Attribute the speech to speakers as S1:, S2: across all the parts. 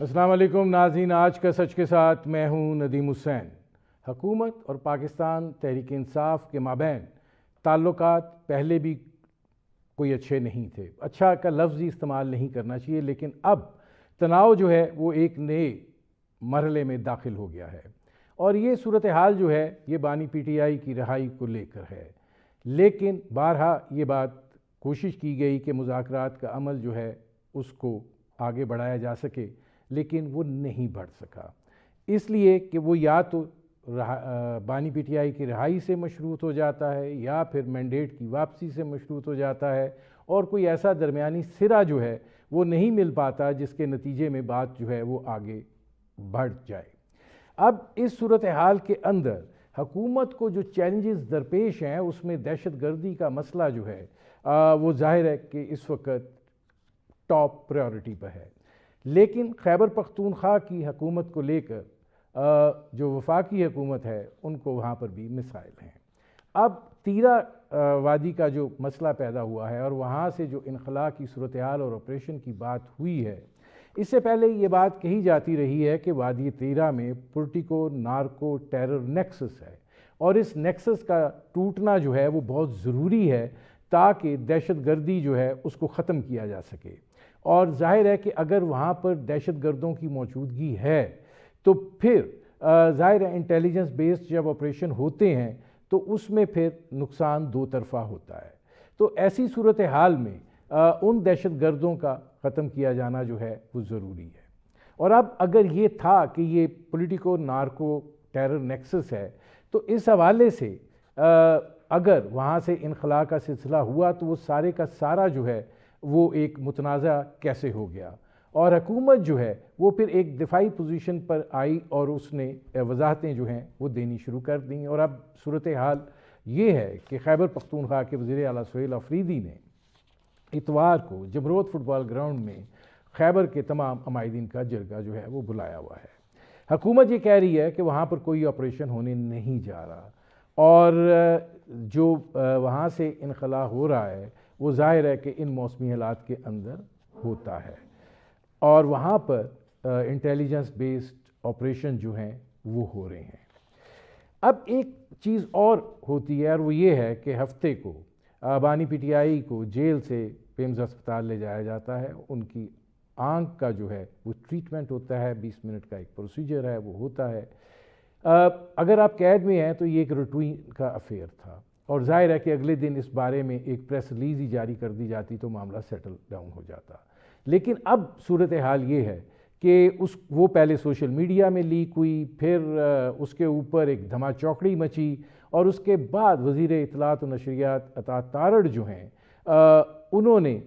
S1: السلام علیکم ناظرین، آج کا سچ کے ساتھ میں ہوں ندیم حسین۔ حکومت اور پاکستان تحریک انصاف کے مابین تعلقات پہلے بھی کوئی اچھے نہیں تھے۔ اچھا کا لفظ ہی استعمال نہیں کرنا چاہیے، لیکن اب تناؤ جو ہے وہ ایک نئے مرحلے میں داخل ہو گیا ہے، اور یہ صورتحال جو ہے یہ بانی پی ٹی آئی کی رہائی کو لے کر ہے۔ لیکن بارہا یہ بات کوشش کی گئی کہ مذاکرات کا عمل جو ہے اس کو آگے بڑھایا جا سکے، لیکن وہ نہیں بڑھ سکا، اس لیے کہ وہ یا تو بانی پی ٹی آئی کی رہائی سے مشروط ہو جاتا ہے یا پھر مینڈیٹ کی واپسی سے مشروط ہو جاتا ہے، اور کوئی ایسا درمیانی سرا جو ہے وہ نہیں مل پاتا جس کے نتیجے میں بات جو ہے وہ آگے بڑھ جائے۔ اب اس صورتحال کے اندر حکومت کو جو چیلنجز درپیش ہیں اس میں دہشت گردی کا مسئلہ جو ہے وہ ظاہر ہے کہ اس وقت ٹاپ پریورٹی پر ہے، لیکن خیبر پختونخوا کی حکومت کو لے کر جو وفاقی حکومت ہے ان کو وہاں پر بھی مسائل ہیں۔ اب تیرا وادی کا جو مسئلہ پیدا ہوا ہے اور وہاں سے جو انخلاء کی صورتحال اور آپریشن کی بات ہوئی ہے، اس سے پہلے یہ بات کہی جاتی رہی ہے کہ وادی تیرا میں پولیٹیکو نارکو ٹیرر نیکسس ہے، اور اس نیکسس کا ٹوٹنا جو ہے وہ بہت ضروری ہے تاکہ دہشت گردی جو ہے اس کو ختم کیا جا سکے۔ اور ظاہر ہے کہ اگر وہاں پر دہشت گردوں کی موجودگی ہے تو پھر ظاہر ہے انٹیلیجنس بیسڈ جب آپریشن ہوتے ہیں تو اس میں پھر نقصان دو طرفہ ہوتا ہے۔ تو ایسی صورتحال میں ان دہشت گردوں کا ختم کیا جانا جو ہے وہ ضروری ہے۔ اور اب اگر یہ تھا کہ یہ پولیٹیکو نارکو ٹیرر نیکسس ہے تو اس حوالے سے اگر وہاں سے انخلاء کا سلسلہ ہوا تو وہ سارے کا سارا جو ہے وہ ایک متنازع کیسے ہو گیا، اور حکومت جو ہے وہ پھر ایک دفاعی پوزیشن پر آئی اور اس نے وضاحتیں جو ہیں وہ دینی شروع کر دیں۔ اور اب صورتحال یہ ہے کہ خیبر پختونخوا کے وزیر اعلیٰ سہیل آفریدی نے اتوار کو جمروت فٹ بال گراؤنڈ میں خیبر کے تمام عمائدین کا جرگہ جو ہے وہ بلایا ہوا ہے۔ حکومت یہ کہہ رہی ہے کہ وہاں پر کوئی آپریشن ہونے نہیں جا رہا، اور جو وہاں سے انخلاء ہو رہا ہے وہ ظاہر ہے کہ ان موسمی حالات کے اندر ہوتا ہے، اور وہاں پر انٹیلیجنس بیسڈ آپریشن جو ہیں وہ ہو رہے ہیں۔ اب ایک چیز اور ہوتی ہے، اور وہ یہ ہے کہ ہفتے کو بانی پی ٹی آئی کو جیل سے پیمز ہسپتال لے جایا جاتا ہے، ان کی آنکھ کا جو ہے وہ ٹریٹمنٹ ہوتا ہے، 20 منٹ کا ایک پروسیجر ہے وہ ہوتا ہے۔ اگر آپ قید میں ہیں تو یہ ایک روٹین کا افیئر تھا، اور ظاہر ہے کہ اگلے دن اس بارے میں ایک پریس ریلیز ہی جاری کر دی جاتی تو معاملہ سیٹل ڈاؤن ہو جاتا۔ لیکن اب صورتحال یہ ہے کہ وہ پہلے سوشل میڈیا میں لیک ہوئی، پھر اس کے اوپر ایک دھما چوکڑی مچی، اور اس کے بعد وزیر اطلاعات و نشریات عطا تارڑ جو ہیں انہوں نے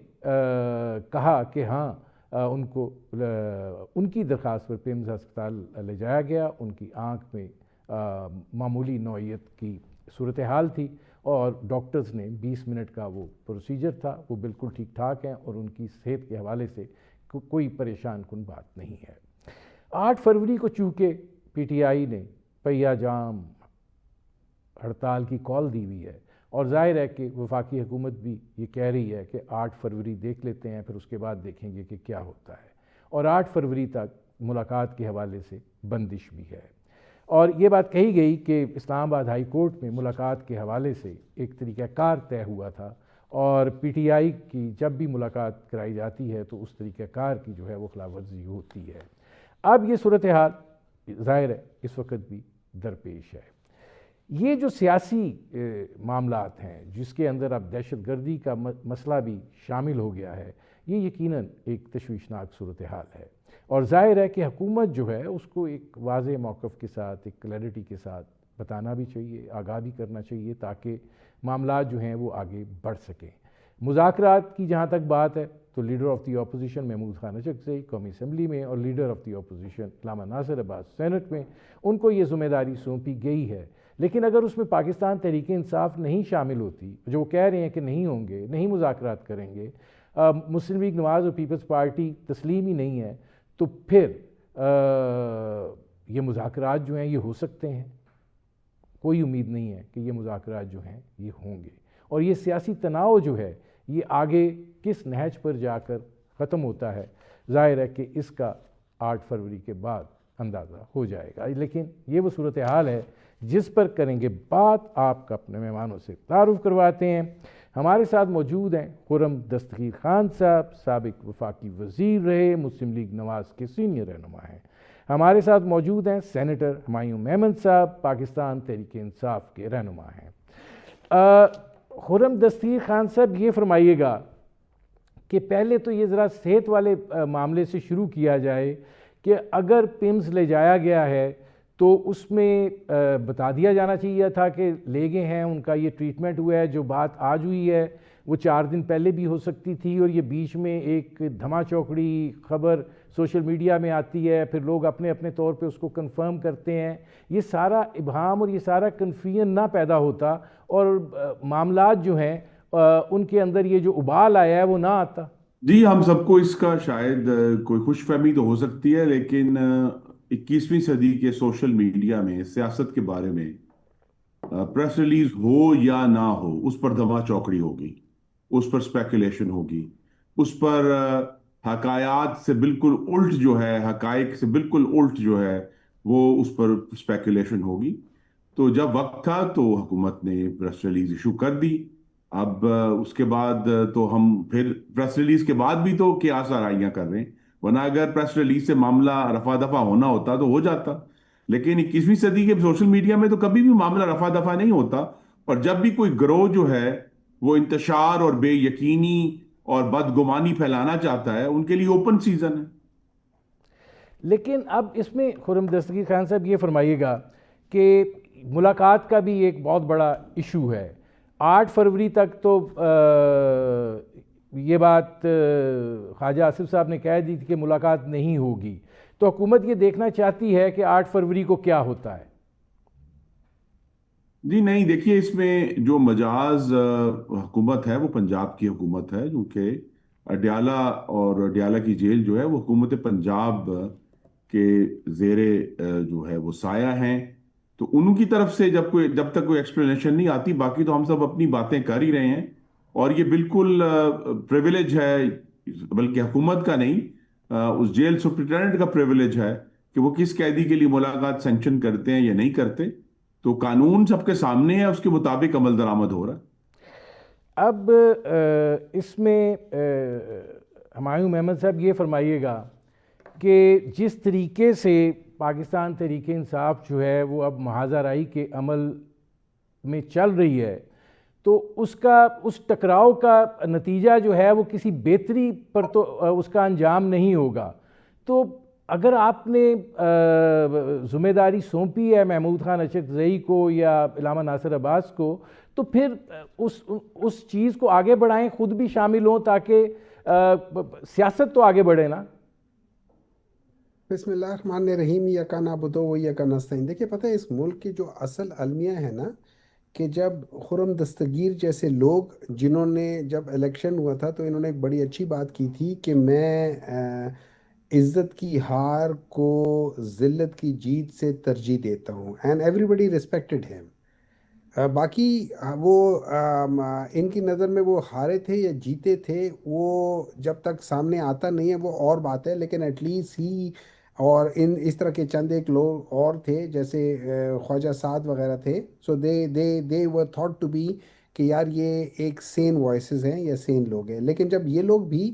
S1: کہا کہ ہاں ان کی درخواست پر پیمز ہسپتال لے جایا گیا، ان کی آنکھ میں معمولی نوعیت کی صورتحال تھی، اور ڈاکٹرز نے 20 منٹ کا وہ پروسیجر تھا، وہ بالکل ٹھیک ٹھاک ہیں اور ان کی صحت کے حوالے سے کوئی پریشان کن بات نہیں ہے۔ 8 فروری کو چونکہ پی ٹی آئی نے پہیہ جام ہڑتال کی کال دی ہوئی ہے، اور ظاہر ہے کہ وفاقی حکومت بھی یہ کہہ رہی ہے کہ 8 فروری دیکھ لیتے ہیں، پھر اس کے بعد دیکھیں گے کہ کیا ہوتا ہے، اور 8 فروری تک ملاقات کے حوالے سے بندش بھی ہے۔ اور یہ بات کہی گئی کہ اسلام آباد ہائی کورٹ میں ملاقات کے حوالے سے ایک طریقہ کار طے ہوا تھا، اور پی ٹی آئی کی جب بھی ملاقات کرائی جاتی ہے تو اس طریقہ کار کی جو ہے وہ خلاف ورزی ہوتی ہے۔ اب یہ صورتحال ظاہر ہے اس وقت بھی درپیش ہے۔ یہ جو سیاسی معاملات ہیں جس کے اندر اب دہشت گردی کا مسئلہ بھی شامل ہو گیا ہے، یہ یقیناً ایک تشویشناک صورتحال ہے، اور ظاہر ہے کہ حکومت جو ہے اس کو ایک واضح موقف کے ساتھ، ایک کلیئرٹی کے ساتھ بتانا بھی چاہیے، آگاہ بھی کرنا چاہیے تاکہ معاملات جو ہیں وہ آگے بڑھ سکیں۔ مذاکرات کی جہاں تک بات ہے تو leader of the opposition Mahmood Khan Achakzai قومی اسمبلی میں، اور leader of the opposition Allama Nasir Abbas Saint میں، ان کو یہ ذمہ داری سونپی گئی ہے، لیکن اگر اس میں پاکستان تحریک انصاف نہیں شامل ہوتی، جو وہ کہہ رہے ہیں کہ نہیں ہوں گے، نہیں مذاکرات کریں گے، مسلم لیگ نواز اور پیپلز پارٹی تسلیم ہی نہیں ہے، تو پھر یہ مذاکرات جو ہیں یہ ہو سکتے ہیں؟ کوئی امید نہیں ہے کہ یہ مذاکرات جو ہیں یہ ہوں گے، اور یہ سیاسی تناؤ جو ہے یہ آگے کس نہج پر جا کر ختم ہوتا ہے، ظاہر ہے کہ اس کا 8 فروری کے بعد اندازہ ہو جائے گا. لیکن یہ وہ صورتحال ہے جس پر کریں گے بات. آپ کا اپنے مہمانوں سے تعارف کرواتے ہیں. ہمارے ساتھ موجود ہیں خرم دستگیر خان صاحب، سابق وفاقی وزیر رہے، مسلم لیگ نواز کے سینئر رہنما ہیں. ہمارے ساتھ موجود ہیں سینیٹر ہمایوں میمن صاحب، پاکستان تحریک انصاف کے رہنما ہیں. خرم دستگیر خان صاحب، یہ فرمائیے گا کہ پہلے تو یہ ذرا صحت والے معاملے سے شروع کیا جائے کہ اگر پمز لے جایا گیا ہے تو اس میں بتا دیا جانا چاہیے تھا کہ لے گئے ہیں، ان کا یہ ٹریٹمنٹ ہوا ہے. جو بات آج ہوئی ہے وہ 4 دن پہلے بھی ہو سکتی تھی، اور یہ بیچ میں ایک دھما چوکڑی خبر سوشل میڈیا میں آتی ہے، پھر لوگ اپنے اپنے طور پہ اس کو کنفرم کرتے ہیں. یہ سارا ابہام اور یہ سارا کنفیوژن نہ پیدا ہوتا اور معاملات جو ہیں ان کے اندر یہ جو ابال آیا ہے وہ نہ آتا.
S2: جی، ہم سب کو اس کا شاید کوئی خوش فہمی تو ہو سکتی ہے، لیکن 21ویں صدی کے سوشل میڈیا میں سیاست کے بارے میں پریس ریلیز ہو یا نہ ہو، اس پر دھما چوکڑی ہوگی، اس پر سپیکولیشن ہوگی، اس پر حقائق سے بالکل الٹ جو ہے، حقائق سے بالکل الٹ جو ہے وہ اس پر سپیکولیشن ہوگی. تو جب وقت تھا تو حکومت نے پریس ریلیز ایشو کر دی. اب اس کے بعد تو ہم پھر پریس ریلیز کے بعد بھی تو قیاس آرائیاں کر رہے ہیں، ورنہ اگر پریس ریلیز سے معاملہ رفع دفع ہونا ہوتا تو ہو جاتا. لیکن 21ویں صدی کے سوشل میڈیا میں تو کبھی بھی معاملہ رفع دفع نہیں ہوتا، اور جب بھی کوئی گروہ جو ہے وہ انتشار اور بے یقینی اور بدگمانی پھیلانا چاہتا ہے، ان کے لیے اوپن سیزن ہے.
S1: لیکن اب اس میں خرم دستگیر خان صاحب یہ فرمائیے گا کہ ملاقات کا بھی ایک بہت بڑا ایشو ہے. 8 فروری تک تو یہ بات خواجہ آصف صاحب نے کہہ دی تھی کہ ملاقات نہیں ہوگی. تو حکومت یہ دیکھنا چاہتی ہے کہ 8 فروری کو کیا ہوتا ہے.
S2: جی نہیں، دیکھیے، اس میں جو مجاز حکومت ہے وہ پنجاب کی حکومت ہے، جو کہ اڈیالہ اور اڈیالہ کی جیل جو ہے وہ حکومت پنجاب کے زیر جو ہے وہ سایہ ہیں. تو ان کی طرف سے جب تک کوئی ایکسپلینیشن نہیں آتی، باقی تو ہم سب اپنی باتیں کر ہی رہے ہیں. اور یہ بالکل پریویلیج ہے، بلکہ حکومت کا نہیں، اس جیل سپرنٹینڈنٹ کا پریویلیج ہے کہ وہ کس قیدی کے لیے ملاقات سینکشن کرتے ہیں یا نہیں کرتے. تو قانون سب کے سامنے ہے، اس کے مطابق عمل درآمد ہو رہا ہے.
S1: اب اس میں ہمایوں محمد صاحب یہ فرمائیے گا کہ جس طریقے سے پاکستان تحریک انصاف جو ہے وہ اب محاذ آرائی کے عمل میں چل رہی ہے، تو اس ٹکراؤ کا نتیجہ جو ہے وہ کسی بہتری پر تو اس کا انجام نہیں ہوگا. تو اگر آپ نے ذمہ داری سونپی ہے محمود خان اچکزئی کو یا علامہ ناصر عباس کو، تو پھر اس چیز کو آگے بڑھائیں، خود بھی شامل ہوں، تاکہ سیاست تو آگے بڑھے نا.
S3: بسم اللہ الرحمن الرحیم. یکا نعبدو و یکا نستعین. دیکھیے، پتہ ہے اس ملک کی جو اصل المیہ ہے نا، کہ جب خرم دستگیر جیسے لوگ، جنہوں نے جب الیکشن ہوا تھا تو انہوں نے ایک بڑی اچھی بات کی تھی کہ میں عزت کی ہار کو ذلت کی جیت سے ترجیح دیتا ہوں، and everybody respected him. باقی وہ ان کی نظر میں وہ ہارے تھے یا جیتے تھے، وہ جب تک سامنے آتا نہیں ہے وہ اور بات ہے. لیکن ایٹ لیسٹ ہی اور اس طرح کے چند ایک لوگ اور تھے، جیسے خواجہ سعد وغیرہ تھے. سو دے ور تھاٹ ٹو بی کہ یار یہ ایک سین وائسز ہیں یا سین لوگ ہیں. لیکن جب یہ لوگ بھی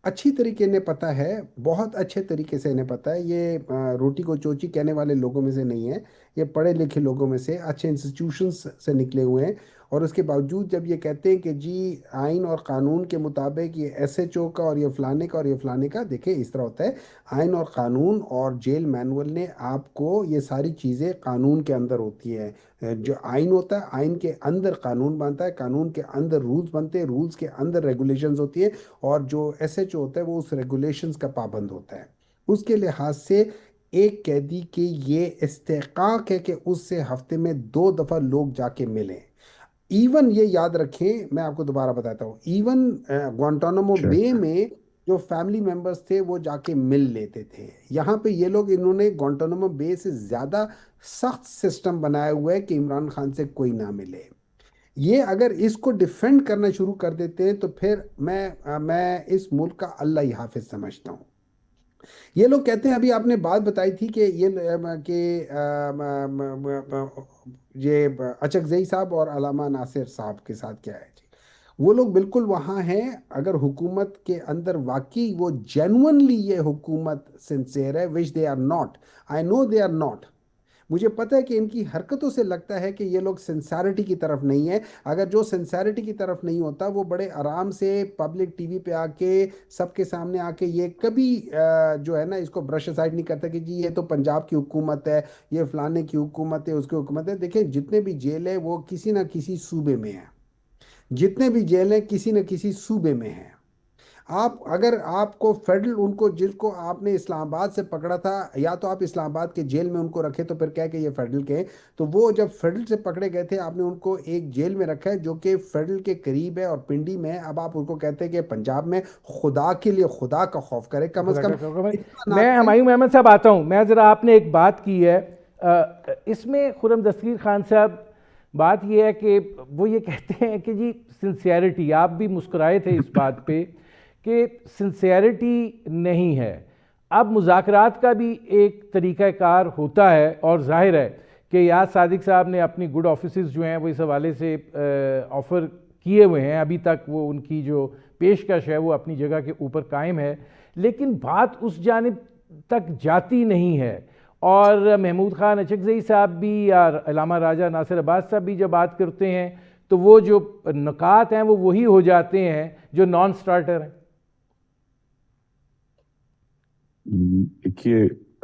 S3: اچھی طریقے نے پتہ ہے، بہت اچھے طریقے سے انہیں پتہ ہے، یہ روٹی کو چوچی کہنے والے لوگوں میں سے نہیں ہیں، یہ پڑھے لکھے لوگوں میں سے، اچھے انسٹیٹیوشنز سے نکلے ہوئے ہیں. اور اس کے باوجود جب یہ کہتے ہیں کہ جی آئین اور قانون کے مطابق یہ ایس ایچ او کا اور یہ فلانے کا اور یہ فلانے کا، دیکھیں اس طرح ہوتا ہے. آئین اور قانون اور جیل مینول نے آپ کو یہ ساری چیزیں قانون کے اندر ہوتی ہیں. جو آئین ہوتا ہے، آئین کے اندر قانون بنتا ہے، قانون کے اندر رولز بنتے ہیں، رولز کے اندر ریگولیشنز ہوتی ہیں، اور جو ایس ایچ او ہوتا ہے وہ اس ریگولیشنز کا پابند ہوتا ہے. اس کے لحاظ سے ایک قیدی کے یہ استحقاق ہے کہ اس سے ہفتے میں 2 دفعہ لوگ جا کے ملیں. ایون یہ یاد رکھیں، میں آپ کو دوبارہ بتاتا ہوں، ایون گوانٹانامو بے میں جو فیملی ممبرز تھے وہ جا کے مل لیتے تھے. یہاں پہ یہ لوگ، انہوں نے گوانٹانامو بے سے زیادہ سخت سسٹم بنایا ہوا ہے کہ عمران خان سے کوئی نہ ملے. یہ اگر اس کو ڈیفینڈ کرنا شروع کر دیتے ہیں تو پھر میں اس ملک کا اللہ ہی حافظ سمجھتا ہوں. یہ لوگ کہتے ہیں، ابھی آپ نے بات بتائی تھی کہ یہ اچکزئی صاحب اور علامہ ناصر صاحب کے ساتھ کیا ہے جی، وہ لوگ بالکل وہاں ہیں. اگر حکومت کے اندر واقعی وہ جینونلی یہ حکومت سنسیئر ہے، which they are not, I know they are not. مجھے پتہ ہے کہ ان کی حرکتوں سے لگتا ہے کہ یہ لوگ سنسیرٹی کی طرف نہیں ہے. اگر جو سنسیرٹی کی طرف نہیں ہوتا، وہ بڑے آرام سے پبلک ٹی وی پہ آ کے سب کے سامنے آ کے یہ کبھی جو ہے نا اس کو برش اسائڈ نہیں کرتا کہ جی یہ تو پنجاب کی حکومت ہے، یہ فلانے کی حکومت ہے، اس کی حکومت ہے. دیکھیں جتنے بھی جیل ہیں وہ کسی نہ کسی صوبے میں ہیں، جتنے بھی جیل ہیں کسی نہ کسی صوبے میں ہیں. اگر آپ کو فیڈرل، ان کو جن کو آپ نے اسلام آباد سے پکڑا تھا، یا تو آپ اسلام آباد کے جیل میں ان کو رکھے تو پھر کہہ کہ یہ فیڈرل کے ہیں. تو وہ جب فیڈرل سے پکڑے گئے تھے، آپ نے ان کو ایک جیل میں رکھا ہے جو کہ فیڈرل کے قریب ہے اور پنڈی میں ہے. اب آپ ان کو کہتے ہیں کہ پنجاب میں. خدا کے لیے خدا کا خوف کرے، کم از
S1: خدا
S3: کم
S1: کا شکر ہے.
S3: اتنا
S1: میں
S3: ناقص.
S1: ہمایوں محمد صاحب آتا ہوں. میں ذرا، آپ نے ایک بات کی ہے اس میں خرم دستگیر خان صاحب، بات یہ ہے کہ وہ یہ کہتے ہیں کہ جی سنسیئرٹی، آپ بھی مسکرائے تھے اس بات پہ کہ سنسیئرٹی نہیں ہے. اب مذاکرات کا بھی ایک طریقہ کار ہوتا ہے، اور ظاہر ہے کہ یاد صادق صاحب نے اپنی گڈ آفیسز جو ہیں وہ اس حوالے سے آفر کیے ہوئے ہیں. ابھی تک وہ ان کی جو پیشکش ہے وہ اپنی جگہ کے اوپر قائم ہے، لیکن بات اس جانب تک جاتی نہیں ہے. اور محمود خان اچکزئی صاحب بھی یا علامہ راجہ ناصر عباس صاحب بھی جب بات کرتے ہیں تو وہ جو نکات ہیں وہ وہی ہو جاتے ہیں جو نان سٹارٹر ہیں.
S2: دیکھیے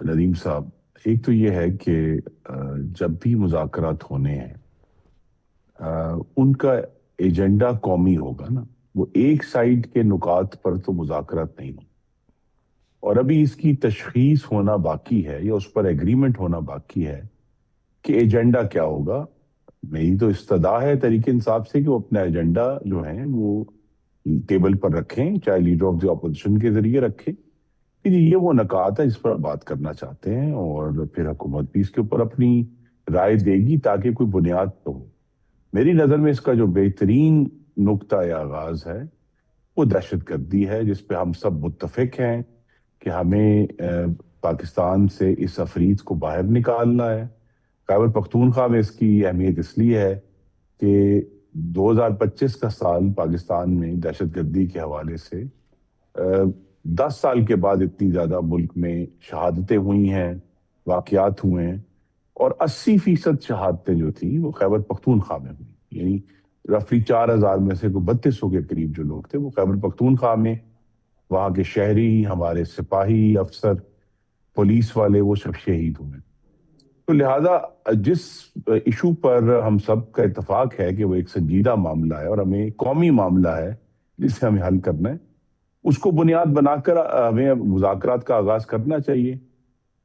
S2: ندیم صاحب، ایک تو یہ ہے کہ جب بھی مذاکرات ہونے ہیں ان کا ایجنڈا قومی ہوگا نا. وہ ایک سائیڈ کے نکات پر تو مذاکرات نہیں ہوں، اور ابھی اس کی تشخیص ہونا باقی ہے یا اس پر ایگریمنٹ ہونا باقی ہے کہ ایجنڈا کیا ہوگا. میری تو استدعا ہے تحریک انصاف سے کہ وہ اپنا ایجنڈا جو ہے وہ ٹیبل پر رکھیں، چاہے لیڈر آف دی اپوزیشن کے ذریعے رکھیں کہ یہ وہ نکات ہے جس پر بات کرنا چاہتے ہیں، اور پھر حکومت بھی اس کے اوپر اپنی رائے دے گی تاکہ کوئی بنیاد تو ہو. میری نظر میں اس کا جو بہترین نقطہ یا آغاز ہے وہ دہشت گردی ہے، جس پہ ہم سب متفق ہیں کہ ہمیں پاکستان سے اس افریت کو باہر نکالنا ہے. خیبر پختونخوا میں اس کی اہمیت اس لیے ہے کہ 2025 کا سال پاکستان میں دہشت گردی کے حوالے سے 10 سال کے بعد اتنی زیادہ ملک میں شہادتیں ہوئی ہیں، واقعات ہوئے ہیں، اور 80% شہادتیں جو تھیں وہ خیبر پختونخوا میں ہوئی. یعنی رفلی 4000 میں سے 3200 کے قریب جو لوگ تھے وہ خیبر پختونخوا میں، وہاں کے شہری، ہمارے سپاہی افسر، پولیس والے، وہ سب شہید ہوئے. تو لہٰذا جس ایشو پر ہم سب کا اتفاق ہے کہ وہ ایک سنجیدہ معاملہ ہے اور ہمیں قومی معاملہ ہے جسے ہمیں حل کرنا ہے، اس کو بنیاد بنا کر ہمیں مذاکرات کا آغاز کرنا چاہیے.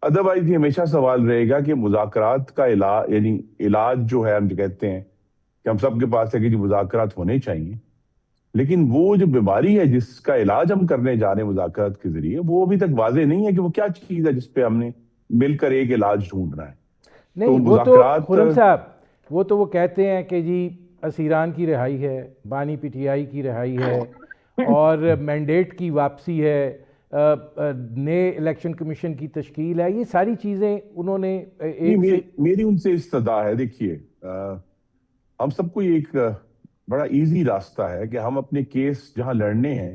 S2: ادروائز یہ ہمیشہ سوال رہے گا کہ مذاکرات کا علاج، یعنی علاج جو ہے، ہم جو کہتے ہیں کہ ہم سب کے پاس ہے کہ جی مذاکرات ہونے چاہیے، لیکن وہ جو بیماری ہے جس کا علاج ہم کرنے جا رہے ہیں مذاکرات کے ذریعے، وہ ابھی تک واضح نہیں ہے کہ وہ کیا چیز ہے جس پہ ہم نے مل کر ایک علاج ڈھونڈنا ہے.
S1: نہیں، وہ تو خرم صاحب وہ کہتے ہیں کہ جی اسیران کی رہائی ہے، بانی پی ٹی آئی کی رہائی ہے، اور مینڈیٹ کی واپسی ہے، نئے الیکشن کمیشن کی تشکیل ہے. یہ ساری چیزیں انہوں نے
S2: میری ان سے استدعا ہے. دیکھیے ہم سب کو ایک بڑا ایزی راستہ ہے کہ ہم اپنے کیس جہاں لڑنے ہیں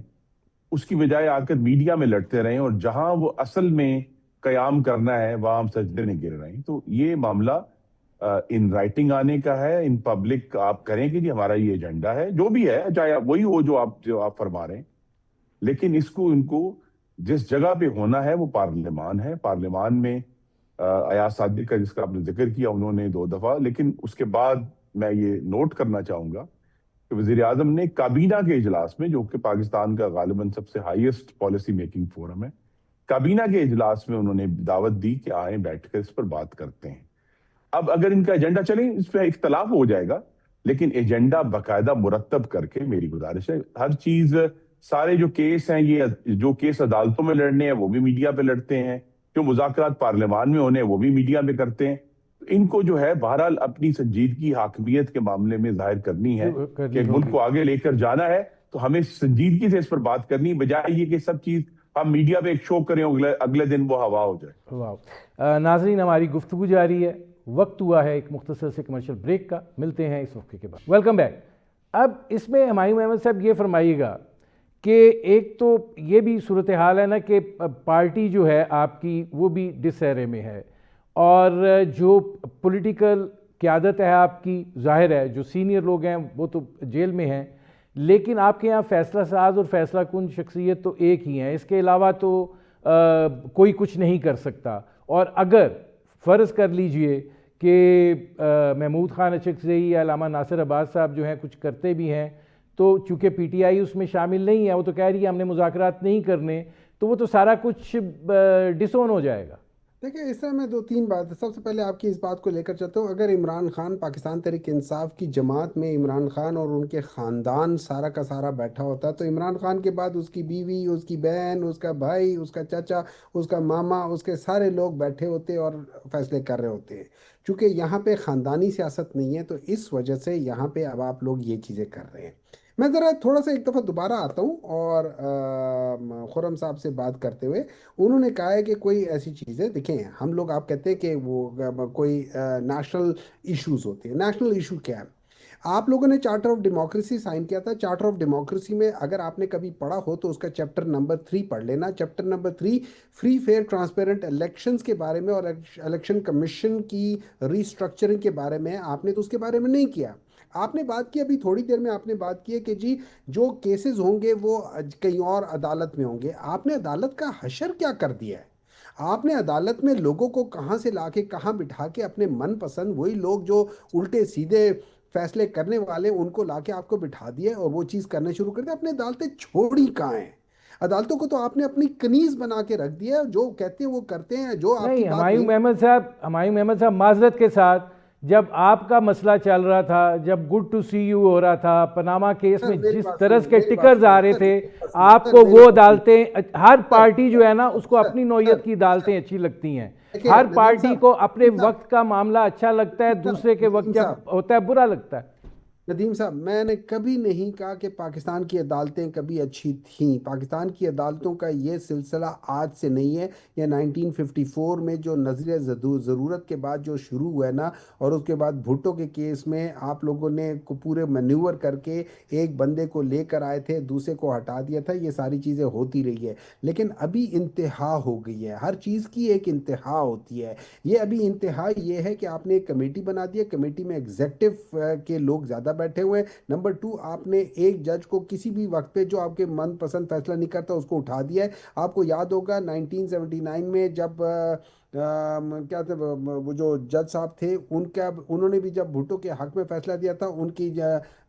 S2: اس کی بجائے آ کر میڈیا میں لڑتے رہیں، اور جہاں وہ اصل میں قیام کرنا ہے وہاں ہم سجدے میں گر رہے ہیں. تو یہ معاملہ ان رائٹنگ آنے کا ہے، ان پبلک آپ کریں کہ جی ہمارا یہ ایجنڈا ہے، جو بھی ہے، چاہے وہی ہو جو آپ فرما رہے ہیں، لیکن اس کو ان کو جس جگہ پہ ہونا ہے وہ پارلیمان ہے. پارلیمان میں ایاز صادق کا جس کا آپ نے ذکر کیا، انہوں نے 2 دفعہ، لیکن اس کے بعد میں یہ نوٹ کرنا چاہوں گا کہ وزیر اعظم نے کابینہ کے اجلاس میں، جو کہ پاکستان کا غالباً سب سے ہائیسٹ پالیسی میکنگ فورم ہے، کابینہ کے اجلاس میں انہوں نے دعوت دی کہ آئیں بیٹھ کر اس پر بات کرتے ہیں. اب اگر ان کا ایجنڈا چلیں، اس پہ اختلاف ہو جائے گا، لیکن ایجنڈا باقاعدہ مرتب کر کے، میری گزارش ہے، ہر چیز، سارے جو کیس ہیں، یہ جو کیس عدالتوں میں لڑنے ہیں وہ بھی میڈیا پہ لڑتے ہیں، جو مذاکرات پارلیمان میں ہونے ہیں وہ بھی میڈیا میں کرتے ہیں. ان کو جو ہے بہرحال اپنی سنجیدگی حاکمیت کے معاملے میں ظاہر کرنی ہے کہ ملک کو آگے لے کر جانا ہے، تو ہمیں سنجیدگی سے اس پر بات کرنی، بجائے یہ کہ سب چیز ہم میڈیا پہ ایک شو کریں اگلے دن وہ ہوا ہو جائے.
S1: واہ. ناظرین ہماری گفتگو جاری ہے, وقت ہوا ہے ایک مختصر سے کمرشل بریک کا, ملتے ہیں اس وقفے کے بعد. Welcome back. اب اس میں ہمایوں احمد صاحب یہ فرمائیے گا کہ ایک تو یہ بھی صورتحال ہے نا کہ پارٹی جو ہے آپ کی وہ بھی ڈس ایرے میں ہے, اور جو پولیٹیکل قیادت ہے آپ کی, ظاہر ہے جو سینئر لوگ ہیں وہ تو جیل میں ہیں, لیکن آپ کے یہاں فیصلہ ساز اور فیصلہ کن شخصیت تو ایک ہی ہیں, اس کے علاوہ تو کوئی کچھ نہیں کر سکتا. اور اگر فرض کر لیجئے کہ محمود خان اچکزئی یا علامہ ناصر عباس صاحب جو ہیں کچھ کرتے بھی ہیں, تو چونکہ پی ٹی آئی اس میں شامل نہیں ہے, وہ تو کہہ رہی ہے ہم نے مذاکرات نہیں کرنے, تو وہ تو سارا کچھ ڈسون ہو جائے گا.
S3: دیکھیں اس طرح میں دو تین بات, سب سے پہلے آپ کی اس بات کو لے کر چلتا ہوں. اگر عمران خان پاکستان تحریک انصاف کی جماعت میں عمران خان اور ان کے خاندان سارا کا سارا بیٹھا ہوتا تو عمران خان کے بعد اس کی بیوی, اس کی بہن, اس کا بھائی, اس کا چچا, اس کا ماما, اس کے سارے لوگ بیٹھے ہوتے اور فیصلے کر رہے ہوتے ہیں. چونکہ یہاں پہ خاندانی سیاست نہیں ہے تو اس وجہ سے یہاں پہ اب آپ لوگ یہ چیزیں کر رہے ہیں. میں ذرا تھوڑا سا ایک دفعہ دوبارہ آتا ہوں, اور خرم صاحب سے بات کرتے ہوئے انہوں نے کہا ہے کہ کوئی ایسی چیزیں دیکھیں, ہم لوگ آپ کہتے ہیں کہ وہ کوئی نیشنل ایشوز ہوتے ہیں. نیشنل ایشو کیا ہے؟ آپ لوگوں نے چارٹر آف ڈیموکریسی سائن کیا تھا. چارٹر آف ڈیموکریسی میں اگر آپ نے کبھی پڑھا ہو تو اس کا چیپٹر نمبر 3 پڑھ لینا. Chapter number 3 free fair transparent elections کے بارے میں اور الیکشن کمیشن کی ریسٹرکچرنگ کے بارے میں آپ نے تو اس کے بارے میں نہیں کیا. آپ نے بات کی ابھی تھوڑی دیر میں آپ نے بات کی ہے کہ جی جو کیسز ہوں گے وہ کہیں اور عدالت میں ہوں گے. آپ نے عدالت کا حشر کیا کر دیا ہے؟ آپ نے عدالت میں لوگوں کو کہاں سے لا کے کہاں بٹھا کے اپنے من پسند وہی لوگ جو الٹے سیدھے فیصلے کرنے والے ان کو لا کے آپ کو بٹھا دیا اور وہ چیز کرنا شروع کر دیا. اپنے عدالتیں چھوڑی کہاں ہیں؟ عدالتوں کو تو آپ نے اپنی کنیز بنا کے رکھ دیا ہے, جو کہتے ہیں وہ کرتے ہیں. جو آپ کی
S1: نہیں,
S3: بات
S1: ہمایوں احمد صاحب معذرت کے ساتھ, جب آپ کا مسئلہ چل رہا تھا, جب گڈ ٹو سی یو ہو رہا تھا, پاناما کیس میں جس طرح کے ٹکرز آ رہے تھے, آپ کو وہ عدالتیں, ہر پارٹی جو ہے نا اس کو اپنی نوعیت کی عدالتیں اچھی لگتی ہیں. ہر پارٹی کو اپنے وقت کا معاملہ اچھا لگتا ہے, دوسرے کے وقت جب ہوتا ہے برا لگتا ہے.
S3: ندیم صاحب, میں نے کبھی نہیں کہا کہ پاکستان کی عدالتیں کبھی اچھی تھیں. پاکستان کی عدالتوں کا یہ سلسلہ آج سے نہیں ہے. یہ 1954 میں جو نظر ضرورت کے بعد جو شروع ہوا ہے نا, اور اس کے بعد بھٹو کے کیس میں آپ لوگوں نے پورے مینیور کر کے ایک بندے کو لے کر آئے تھے, دوسرے کو ہٹا دیا تھا. یہ ساری چیزیں ہوتی رہی ہے, لیکن ابھی انتہا ہو گئی ہے. ہر چیز کی ایک انتہا ہوتی ہے. یہ ابھی انتہا یہ ہے کہ آپ نے ایک کمیٹی بنا دی ہے, کمیٹی میں ایگزیکٹو کے لوگ زیادہ بیٹھے ہوئے. نمبر 2, آپ نے ایک جج کو کسی بھی وقت پہ جو آپ کے من پسند فیصلہ نہیں کرتا اس کو اٹھا دیا ہے. آپ کو یاد ہوگا 1979 میں جب کیا تھا وہ جو جج صاحب تھے انہوں نے بھی جب بھٹو کے حق میں فیصلہ دیا تھا, ان کی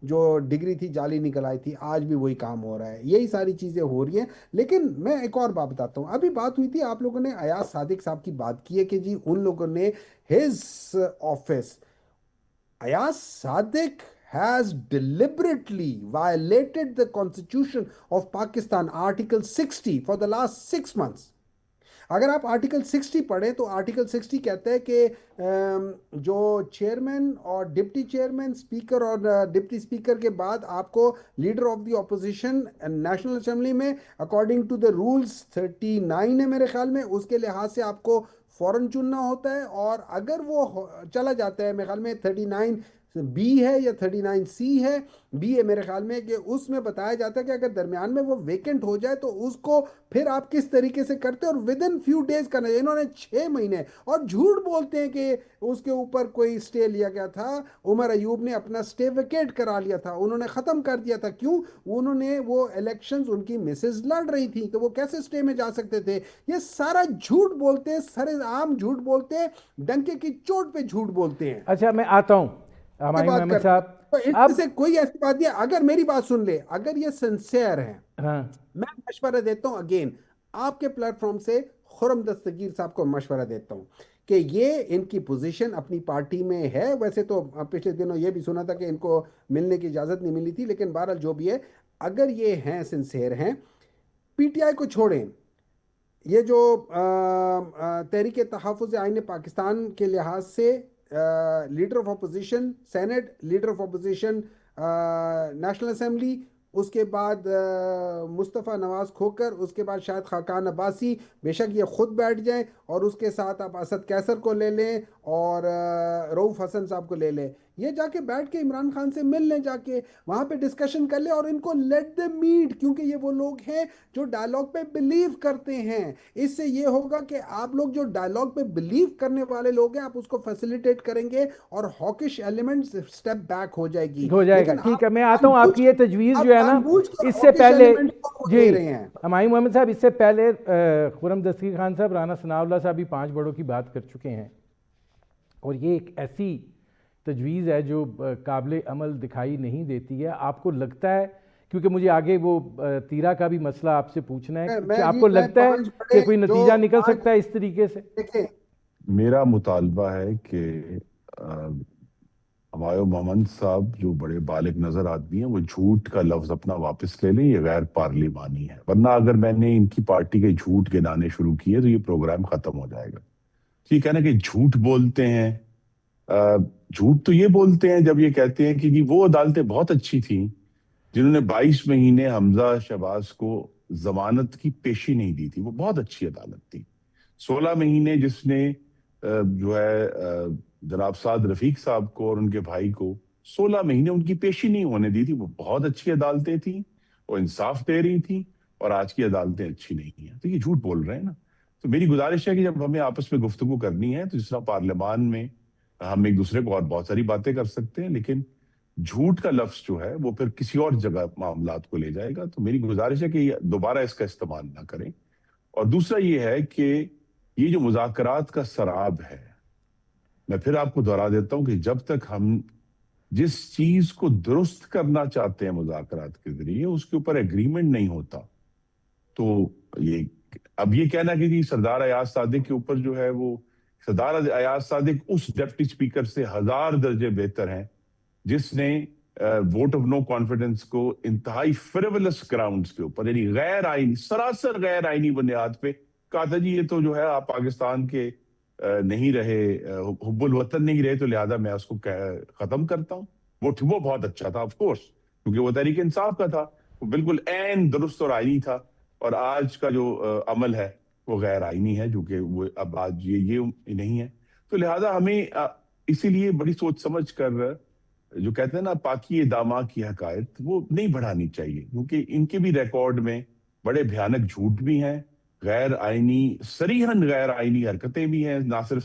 S3: جو ڈگری تھی جعلی نکل آئی تھی. آج بھی وہی کام ہو رہا ہے. یہی ساری چیزیں ہو رہی ہیں. لیکن میں ایک اور بات بتاتا ہوں. ابھی بات ہوئی تھی, آپ لوگوں نے ایاز صادق صاحب کی بات کی ہے کہ جی ان لوگوں نے his office, Ayaz Sadiq has deliberately violated the Constitution of Pakistan, Article 60, for the last 6 months. اگر آپ آرٹیکل 60 پڑھیں تو آرٹیکل 60 کہتا ہے کہ جو چیئرمین اور ڈپٹی چیئرمین, اسپیکر اور ڈپٹی اسپیکر کے بعد آپ کو leader of the opposition national assembly میں اکارڈنگ ٹو دا رولز 39 ہے میرے خیال میں, اس کے لحاظ سے آپ کو فوراً چننا ہوتا ہے. اور اگر وہ چلا جاتا ہے, میرے خیال میں 39 بی ہے یا 39 سی ہے, بی ہے میرے خیال میں, کہ اس میں بتایا جاتا ہے کہ اگر درمیان میں وہ ویکنٹ ہو جائے تو اس کو پھر آپ کس طریقے سے کرتے ہیں, اور ود ان فیو ڈیز کرنا ہے. انہوں نے 6 مہینے, اور جھوٹ بولتے ہیں کہ اس کے اوپر کوئی سٹے لیا گیا تھا. عمر ایوب نے اپنا سٹے ویکیٹ کرا لیا تھا, انہوں نے ختم کر دیا تھا. کیوں؟ انہوں نے وہ الیکشنز, ان کی مسز لڑ رہی تھی تو وہ کیسے سٹے میں جا سکتے تھے. یہ سارا جھوٹ بولتے ہیں, سر عام جھوٹ بولتے ہیں, ڈنکے کی چوٹ پہ جھوٹ بولتے ہیں.
S1: اچھا میں آتا ہوں ہمایوں احمد صاحب.
S3: اب سے کوئی ایسی بات نہیں ہے. اگر میری بات سن لے, اگر یہ سنسیئر ہیں, میں مشورہ دیتا ہوں اگین آپ کے پلیٹ فارم سے خرم دستگیر صاحب کو مشورہ دیتا ہوں کہ یہ ان کی پوزیشن اپنی پارٹی میں ہے. ویسے تو پچھلے دنوں یہ بھی سنا تھا کہ ان کو ملنے کی اجازت نہیں ملی تھی, لیکن بہرحال جو بھی ہے, اگر یہ ہیں سنسیئر ہیں, پی ٹی آئی کو چھوڑیں. یہ جو تحریک تحفظ آئین پاکستان کے لحاظ سے leader of opposition senate, leader of opposition national assembly, اس کے بعد مصطفیٰ نواز کھوکر، اس کے بعد شاید خاقان عباسی، بے شک یہ خود بیٹھ جائیں، اور اس کے ساتھ آپ اسد کیسر کو لے لیں اور رؤوف حسن صاحب کو لے لیں، یہ جا کے بیٹھ کے عمران خان سے مل لیں، جا کے وہاں پہ ڈسکشن کر لیں، اور ان کو لیٹ دے میٹ، کیونکہ یہ وہ لوگ ہیں جو ڈائلاگ پہ بلیو کرتے ہیں۔ اس سے یہ ہوگا کہ آپ لوگ جو ڈائلاگ پہ بلیو کرنے والے لوگ ہیں، آپ اس کو فیسیلیٹیٹ کریں گے، اور ہاکش ایلیمنٹ سٹیپ بیک ہو جائے گی۔
S1: ہو جائے گا۔
S3: لیکن
S1: ٹھیک ہے،
S3: آپ
S1: میں آتا ہوں، آپ کی یہ تجویز جو ہے نا، اس سے پہلے جی ہمایوں محمد صاحب، اس سے پہلے خرم دستگیر خان صاحب، رانا ثناء اللہ صاحب بھی 5 بڑوں کی بات کر چکے ہیں، اور یہ ایک ایسی تجویز ہے جو قابل عمل دکھائی نہیں دیتی ہے۔ آپ کو لگتا ہے، کیونکہ مجھے آگے وہ تیرہ کا بھی مسئلہ آپ سے پوچھنا ہے، کہ آپ کو لگتا ہے کہ کوئی نتیجہ نکل سکتا ہے اس طریقے سے؟
S4: میرا مطالبہ ہے کہ ہمایوں محمد صاحب جو بڑے بالغ نظر آدمی ہیں، وہ جھوٹ کا لفظ اپنا واپس لے لیں، یہ غیر پارلیمانی ہے، ورنہ اگر میں نے ان کی پارٹی کے جھوٹ گنانے شروع کیے تو یہ پروگرام ختم ہو جائے گا۔ یہ کہنا کہ جھوٹ بولتے ہیں، جھوٹ تو یہ بولتے ہیں جب یہ کہتے ہیں کہ جی وہ عدالتیں بہت اچھی تھیں جنہوں نے 22 مہینے حمزہ شہباز کو ضمانت کی پیشی نہیں دی تھی، وہ بہت اچھی عدالت تھی۔ 16 مہینے جس نے جو ہے جناب سعد رفیق صاحب کو اور ان کے بھائی کو 16 مہینے ان کی پیشی نہیں ہونے دی تھی، وہ بہت اچھی عدالتیں تھیں، وہ انصاف دے رہی تھیں، اور آج کی عدالتیں اچھی نہیں ہیں۔ تو یہ جھوٹ بول رہے ہیں نا۔ تو میری گزارش ہے کہ جب ہمیں آپس میں گفتگو کرنی ہے تو جس طرح پارلیمان میں ہم ایک دوسرے کو اور بہت ساری باتیں کر سکتے ہیں، لیکن جھوٹ کا لفظ جو ہے وہ پھر کسی اور جگہ معاملات کو لے جائے گا۔ تو میری گزارش ہے کہ دوبارہ اس کا استعمال نہ کریں۔ اور دوسرا یہ ہے کہ یہ جو مذاکرات کا سراب ہے، میں پھر آپ کو دہرا دیتا ہوں کہ جب تک ہم جس چیز کو درست کرنا چاہتے ہیں مذاکرات کے ذریعے اس کے اوپر ایگریمنٹ نہیں ہوتا، تو یہ اب یہ کہنا کہ جی سردار ایاز صادق کے اوپر جو ہے وہ سردار ایاز صادق اس ڈپٹی اسپیکر سے 1000 درجے بہتر ہیں جس نے ووٹ آف نو کانفیڈنس کو انتہائی فریولس گراؤنڈز کے اوپر، یعنی غیر آئینی، سراسر غیر آئینی بنیاد پہ کہا تھا جی یہ تو جو ہے آپ پاکستان کے نہیں رہے، حب الوطن نہیں رہے، تو لہذا میں اس کو ختم کرتا ہوں۔ وہ بہت اچھا تھا آف کورس، کیونکہ وہ تحریک انصاف کا تھا، وہ بالکل عین درست اور آئینی تھا۔ اور آج کا جو عمل ہے وہ غیر آئینی ہے، جو کہ وہ اب آج یہ نہیں ہے۔ تو لہذا ہمیں اسی لیے بڑی سوچ سمجھ کر جو کہتے ہیں نا پاکی داماں کی حقائق، وہ نہیں بڑھانی چاہیے، کیونکہ ان کے بھی ریکارڈ میں بڑے بھیانک جھوٹ بھی ہیں، غیر آئینی، صریحاً غیر آئینی حرکتیں بھی ہیں، نہ صرف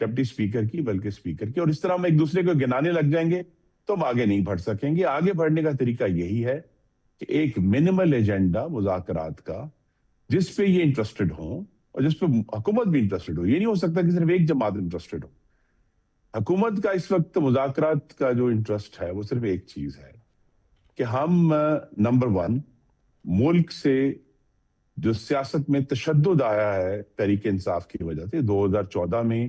S4: ڈپٹی اسپیکر کی بلکہ اسپیکر کی۔ اور اس طرح ہم ایک دوسرے کو گنانے لگ جائیں گے تو ہم آگے نہیں بڑھ سکیں گے۔ آگے بڑھنے کا طریقہ یہی ہے کہ ایک منیمل ایجنڈا مذاکرات کا جس پہ یہ انٹرسٹڈ ہوں اور جس پہ حکومت بھی انٹرسٹڈ ہو۔ یہ نہیں ہو سکتا کہ صرف ایک جماعت انٹرسٹڈ ہو۔ حکومت کا اس وقت مذاکرات کا جو انٹرسٹ ہے وہ صرف ایک چیز ہے کہ ہم نمبر 1 ملک سے جو سیاست میں تشدد آیا ہے تحریک انصاف کی وجہ سے، 2014 میں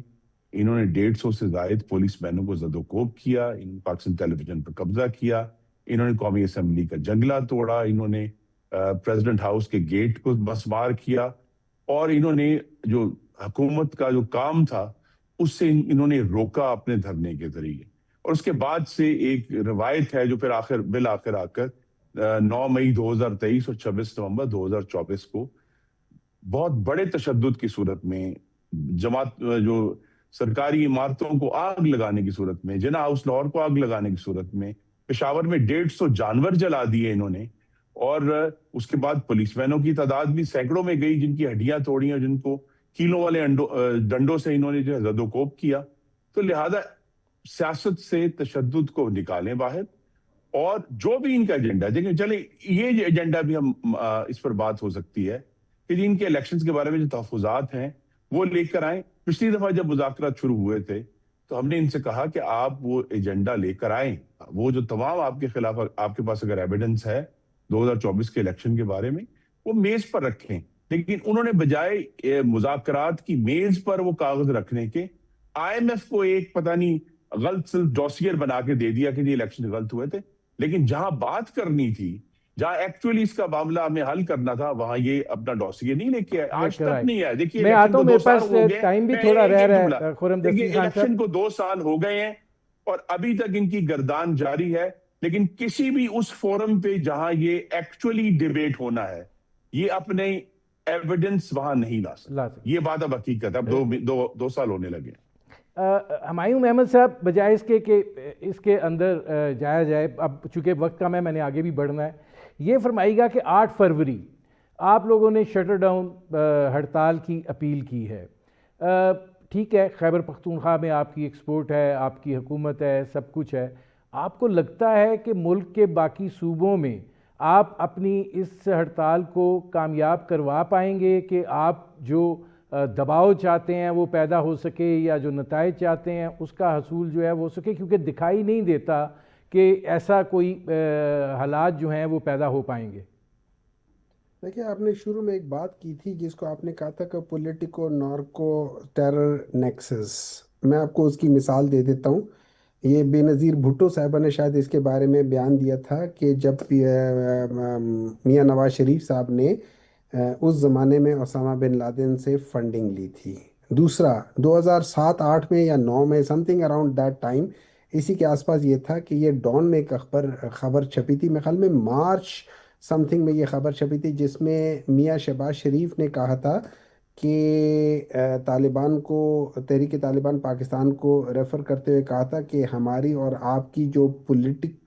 S4: انہوں نے 150 سے زائد پولیس مینوں کو زد و کوب کیا، انہوں نے پاکستان ٹیلی ویژن پر قبضہ کیا، انہوں نے قومی اسمبلی کا جنگلہ توڑا، انہوں نے پریزیڈنٹ ہاؤس کے گیٹ کو مسمار کیا، اور انہوں نے جو حکومت کا جو کام تھا اس سے انہوں نے روکا اپنے دھرنے کے ذریعے۔ اور اس کے بعد سے ایک روایت ہے جو پھر بالآخر آ کر 9 مئی 2023 اور 26 نومبر 2024 کو بہت بڑے تشدد کی صورت میں، جماعت جو سرکاری عمارتوں کو آگ لگانے کی صورت میں، جناح ہاؤس لاہور کو آگ لگانے کی صورت میں، پشاور میں 150 جانور جلا دیے انہوں نے، اور اس کے بعد پولیس مینوں کی تعداد بھی سینکڑوں میں گئی جن کی ہڈیاں توڑی اور جن کو کیلوں والے ڈنڈوں سے انہوں نے جو ہے زد و کوب کیا۔ تو لہذا سیاست سے تشدد کو نکالیں باہر، اور جو بھی ان کا ایجنڈا، دیکھیں چلیں یہ ایجنڈا بھی ہم اس پر بات ہو سکتی ہے کہ جی ان کے الیکشنز کے بارے میں جو تحفظات ہیں وہ لے کر آئیں۔ پچھلی دفعہ جب مذاکرات شروع ہوئے تھے تو ہم نے ان سے کہا کہ آپ وہ ایجنڈا لے کر آئیں، وہ جو تمام آپ کے خلاف آپ کے پاس اگر ایویڈنس ہے 2024 کے الیکشن کے بارے میں وہ میز پر رکھیں۔ لیکن انہوں نے بجائے مذاکرات کی میز پر وہ کاغذ رکھنے کے آئی ایم ایف کو ایک پتہ نہیں غلط ڈوسیئر بنا کے دے دیا کہ یہ الیکشن غلط ہوئے تھے، لیکن جہاں بات کرنی تھی، جہاں ایکچولی اس کا معاملہ ہمیں حل کرنا تھا، وہاں یہ اپنا ڈوسیئر نہیں لے کے آئے، آج تک نہیں آئے۔ دیکھیے
S1: میں آتا ہوں، میرے پاس ٹائم بھی تھوڑا رہ رہا ہے خرم دستگیر خان صاحب۔
S4: الیکشن کو 2 سال ہو گئے ہیں اور ابھی تک ان کی گردان جاری ہے لیکن کسی بھی اس فورم پہ جہاں یہ ایکچولی ڈیبیٹ ہونا ہے یہ اپنے ایویڈنس وہاں نہیں لا سکتا.
S1: لازم.
S4: یہ بات اب حقیقت ہے. اب دو سال ہونے لگے.
S1: ہمایوں احمد صاحب بجائے اس کے کہ اس کے اندر جایا جائے، اب چونکہ وقت کم ہے میں نے آگے بھی بڑھنا ہے، یہ فرمائیے گا کہ 8 فروری آپ لوگوں نے شٹر ڈاؤن ہڑتال کی اپیل کی ہے. ٹھیک ہے، خیبر پختونخوا میں آپ کی ایکسپورٹ ہے، آپ کی حکومت ہے، سب کچھ ہے. آپ کو لگتا ہے کہ ملک کے باقی صوبوں میں آپ اپنی اس ہڑتال کو کامیاب کروا پائیں گے کہ آپ جو دباؤ چاہتے ہیں وہ پیدا ہو سکے، یا جو نتائج چاہتے ہیں اس کا حصول جو ہے وہ سکے؟ کیونکہ دکھائی نہیں دیتا کہ ایسا کوئی حالات جو ہیں وہ پیدا ہو پائیں گے.
S3: دیکھیں، آپ نے شروع میں ایک بات کی تھی جس کو آپ نے کہا تھا کہ پولیٹیکو نارکو ٹیرر نیکسس. میں آپ کو اس کی مثال دے دیتا ہوں. یہ بے نظیر بھٹو صاحبہ نے شاید اس کے بارے میں بیان دیا تھا کہ جب میاں نواز شریف صاحب نے اس زمانے میں اسامہ بن لادن سے فنڈنگ لی تھی. دوسرا 2007-8 میں یا 9 میں some thing around that time اسی کے آس پاس یہ تھا کہ یہ ڈان میں ایک خبر چھپی تھی، میرے خیال میں مارچ سم تھنگ میں یہ خبر چھپی تھی، جس میں میاں شہباز شریف نے کہا تھا کہ طالبان کو، تحریک طالبان پاکستان کو ریفر کرتے ہوئے کہا تھا کہ ہماری اور آپ کی جو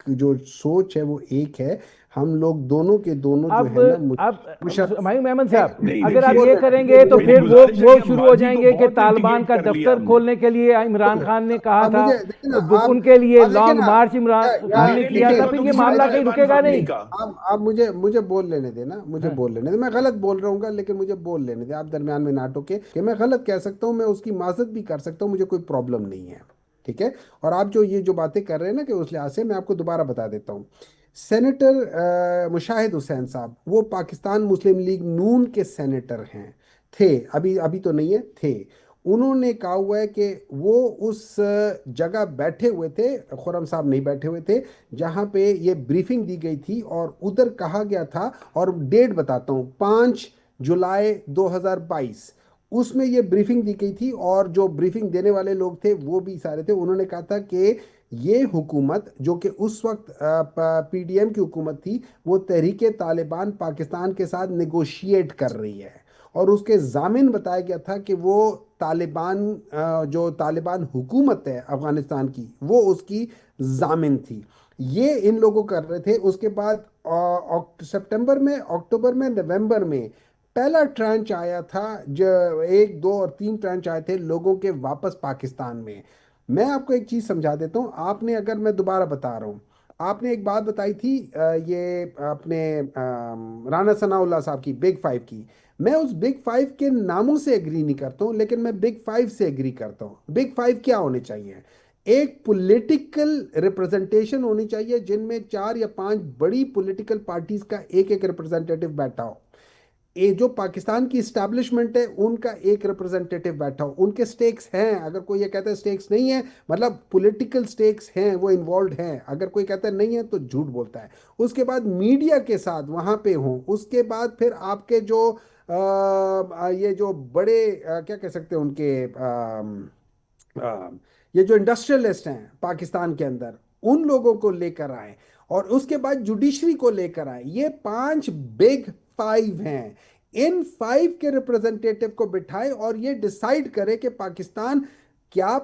S3: جو سوچ ہے وہ ایک ہے، ہم لوگ دونوں کے دونوں جو ہے نا
S1: اب ہمایوں احمد صاحب
S4: نہیں،
S1: اگر آپ
S4: دیکھیے،
S1: یہ کریں گے تو
S4: میری
S1: پھر
S4: گزارش ہے
S1: وہ
S4: کہ
S1: شروع ہو
S4: ماضی
S1: جائیں
S4: کو
S1: گے کہ
S4: بہت
S1: طالبان کا
S4: litigate کر لیا
S1: دفتر
S4: ہم نے.
S1: کھولنے کے لیے عمران خان نے کہا
S3: اب
S1: تھا،
S3: مجھے دیکھیں نا،
S1: ان کے لیے
S3: اب دیکھیں
S1: لانگ
S3: نا،
S1: مارچ عمران خان نے کیا تھا، پھر یہ معاملہ کہیں رکے گا نہیں.
S3: آپ مجھے بول لینے دیں نا، مجھے بول لینے دیں. میں غلط بول رہا ہوں گا لیکن مجھے بول لینے دیں. آپ درمیان میں نہ ٹوکے کہ میں غلط کہہ سکتا ہوں، میں اس کی معذرت بھی کر سکتا ہوں، مجھے کوئی پرابلم نہیں ہے. ٹھیک ہے. اور آپ جو باتیں کر رہے ہیں نا کہ اس لحاظ سے میں آپ کو دوبارہ بتا دیتا ہوں. سینیٹر مشاہد حسین صاحب وہ پاکستان مسلم لیگ نون کے سینیٹر تھے، ابھی تو نہیں ہے، تھے. انہوں نے کہا ہوا ہے کہ وہ اس جگہ بیٹھے ہوئے تھے، خرم صاحب نہیں بیٹھے ہوئے تھے، جہاں پہ یہ بریفنگ دی گئی تھی، اور ادھر کہا گیا تھا، اور ڈیٹ بتاتا ہوں، 5 جولائی 2022 اس میں یہ بریفنگ دی گئی تھی، اور جو بریفنگ دینے والے لوگ تھے وہ بھی سارے تھے. انہوں نے کہا تھا کہ یہ حکومت جو کہ اس وقت پی ڈی ایم کی حکومت تھی، وہ تحریک طالبان پاکستان کے ساتھ نیگوشیٹ کر رہی ہے، اور اس کے ضامن بتایا گیا تھا کہ وہ جو طالبان حکومت ہے افغانستان کی، وہ اس کی ضامن تھی. یہ ان لوگوں کر رہے تھے. اس کے بعد سپٹمبر میں، اکتوبر میں، نومبر میں پہلا ٹرانچ آیا تھا، جو 1 2 اور 3 ٹرانچ آئے تھے لوگوں کے واپس پاکستان میں. میں آپ کو ایک چیز سمجھا دیتا ہوں. آپ نے، اگر میں دوبارہ بتا رہا ہوں، آپ نے ایک بات بتائی تھی یہ اپنے رانا ثناء اللہ صاحب کی، بگ 5 کی. میں اس بگ 5 کے ناموں سے ایگری نہیں کرتا ہوں، لیکن میں بگ 5 سے ایگری کرتا ہوں. بگ 5 کیا ہونے چاہیے؟ ایک پولیٹیکل ریپرزنٹیشن ہونی چاہیے جن میں 4 یا 5 بڑی پولیٹیکل پارٹیز کا ایک ریپرزنٹیٹیو بیٹھا ہو. جو پاکستان کی اسٹیبلشمنٹ ہے ان کا ایک ریپرزنٹیٹیو بیٹھا ہو. ان کے سٹیکس ہیں، اگر کوئی یہ کہتا ہے سٹیکس نہیں ہے، مطلب پولیٹیکل سٹیکس ہیں، وہ انوالوڈ ہیں. اگر کوئی کہتا ہے نہیں ہے تو جھوٹ بولتا ہے. اس کے بعد میڈیا کے ساتھ وہاں پہ ہوں. اس کے بعد پھر آپ کے جو یہ جو بڑے کیا کہہ سکتے ہیں ان کے یہ جو انڈسٹریلسٹ ہیں پاکستان کے اندر، ان لوگوں کو لے کر آئیں، اور اس کے بعد جوڈیشری کو لے کر آئیں. یہ 5 بگ 5 ہیں. ان 5 کے ریپرزنٹیٹیو کو بٹھائے اور یہ ڈیسائیڈ کرے کہ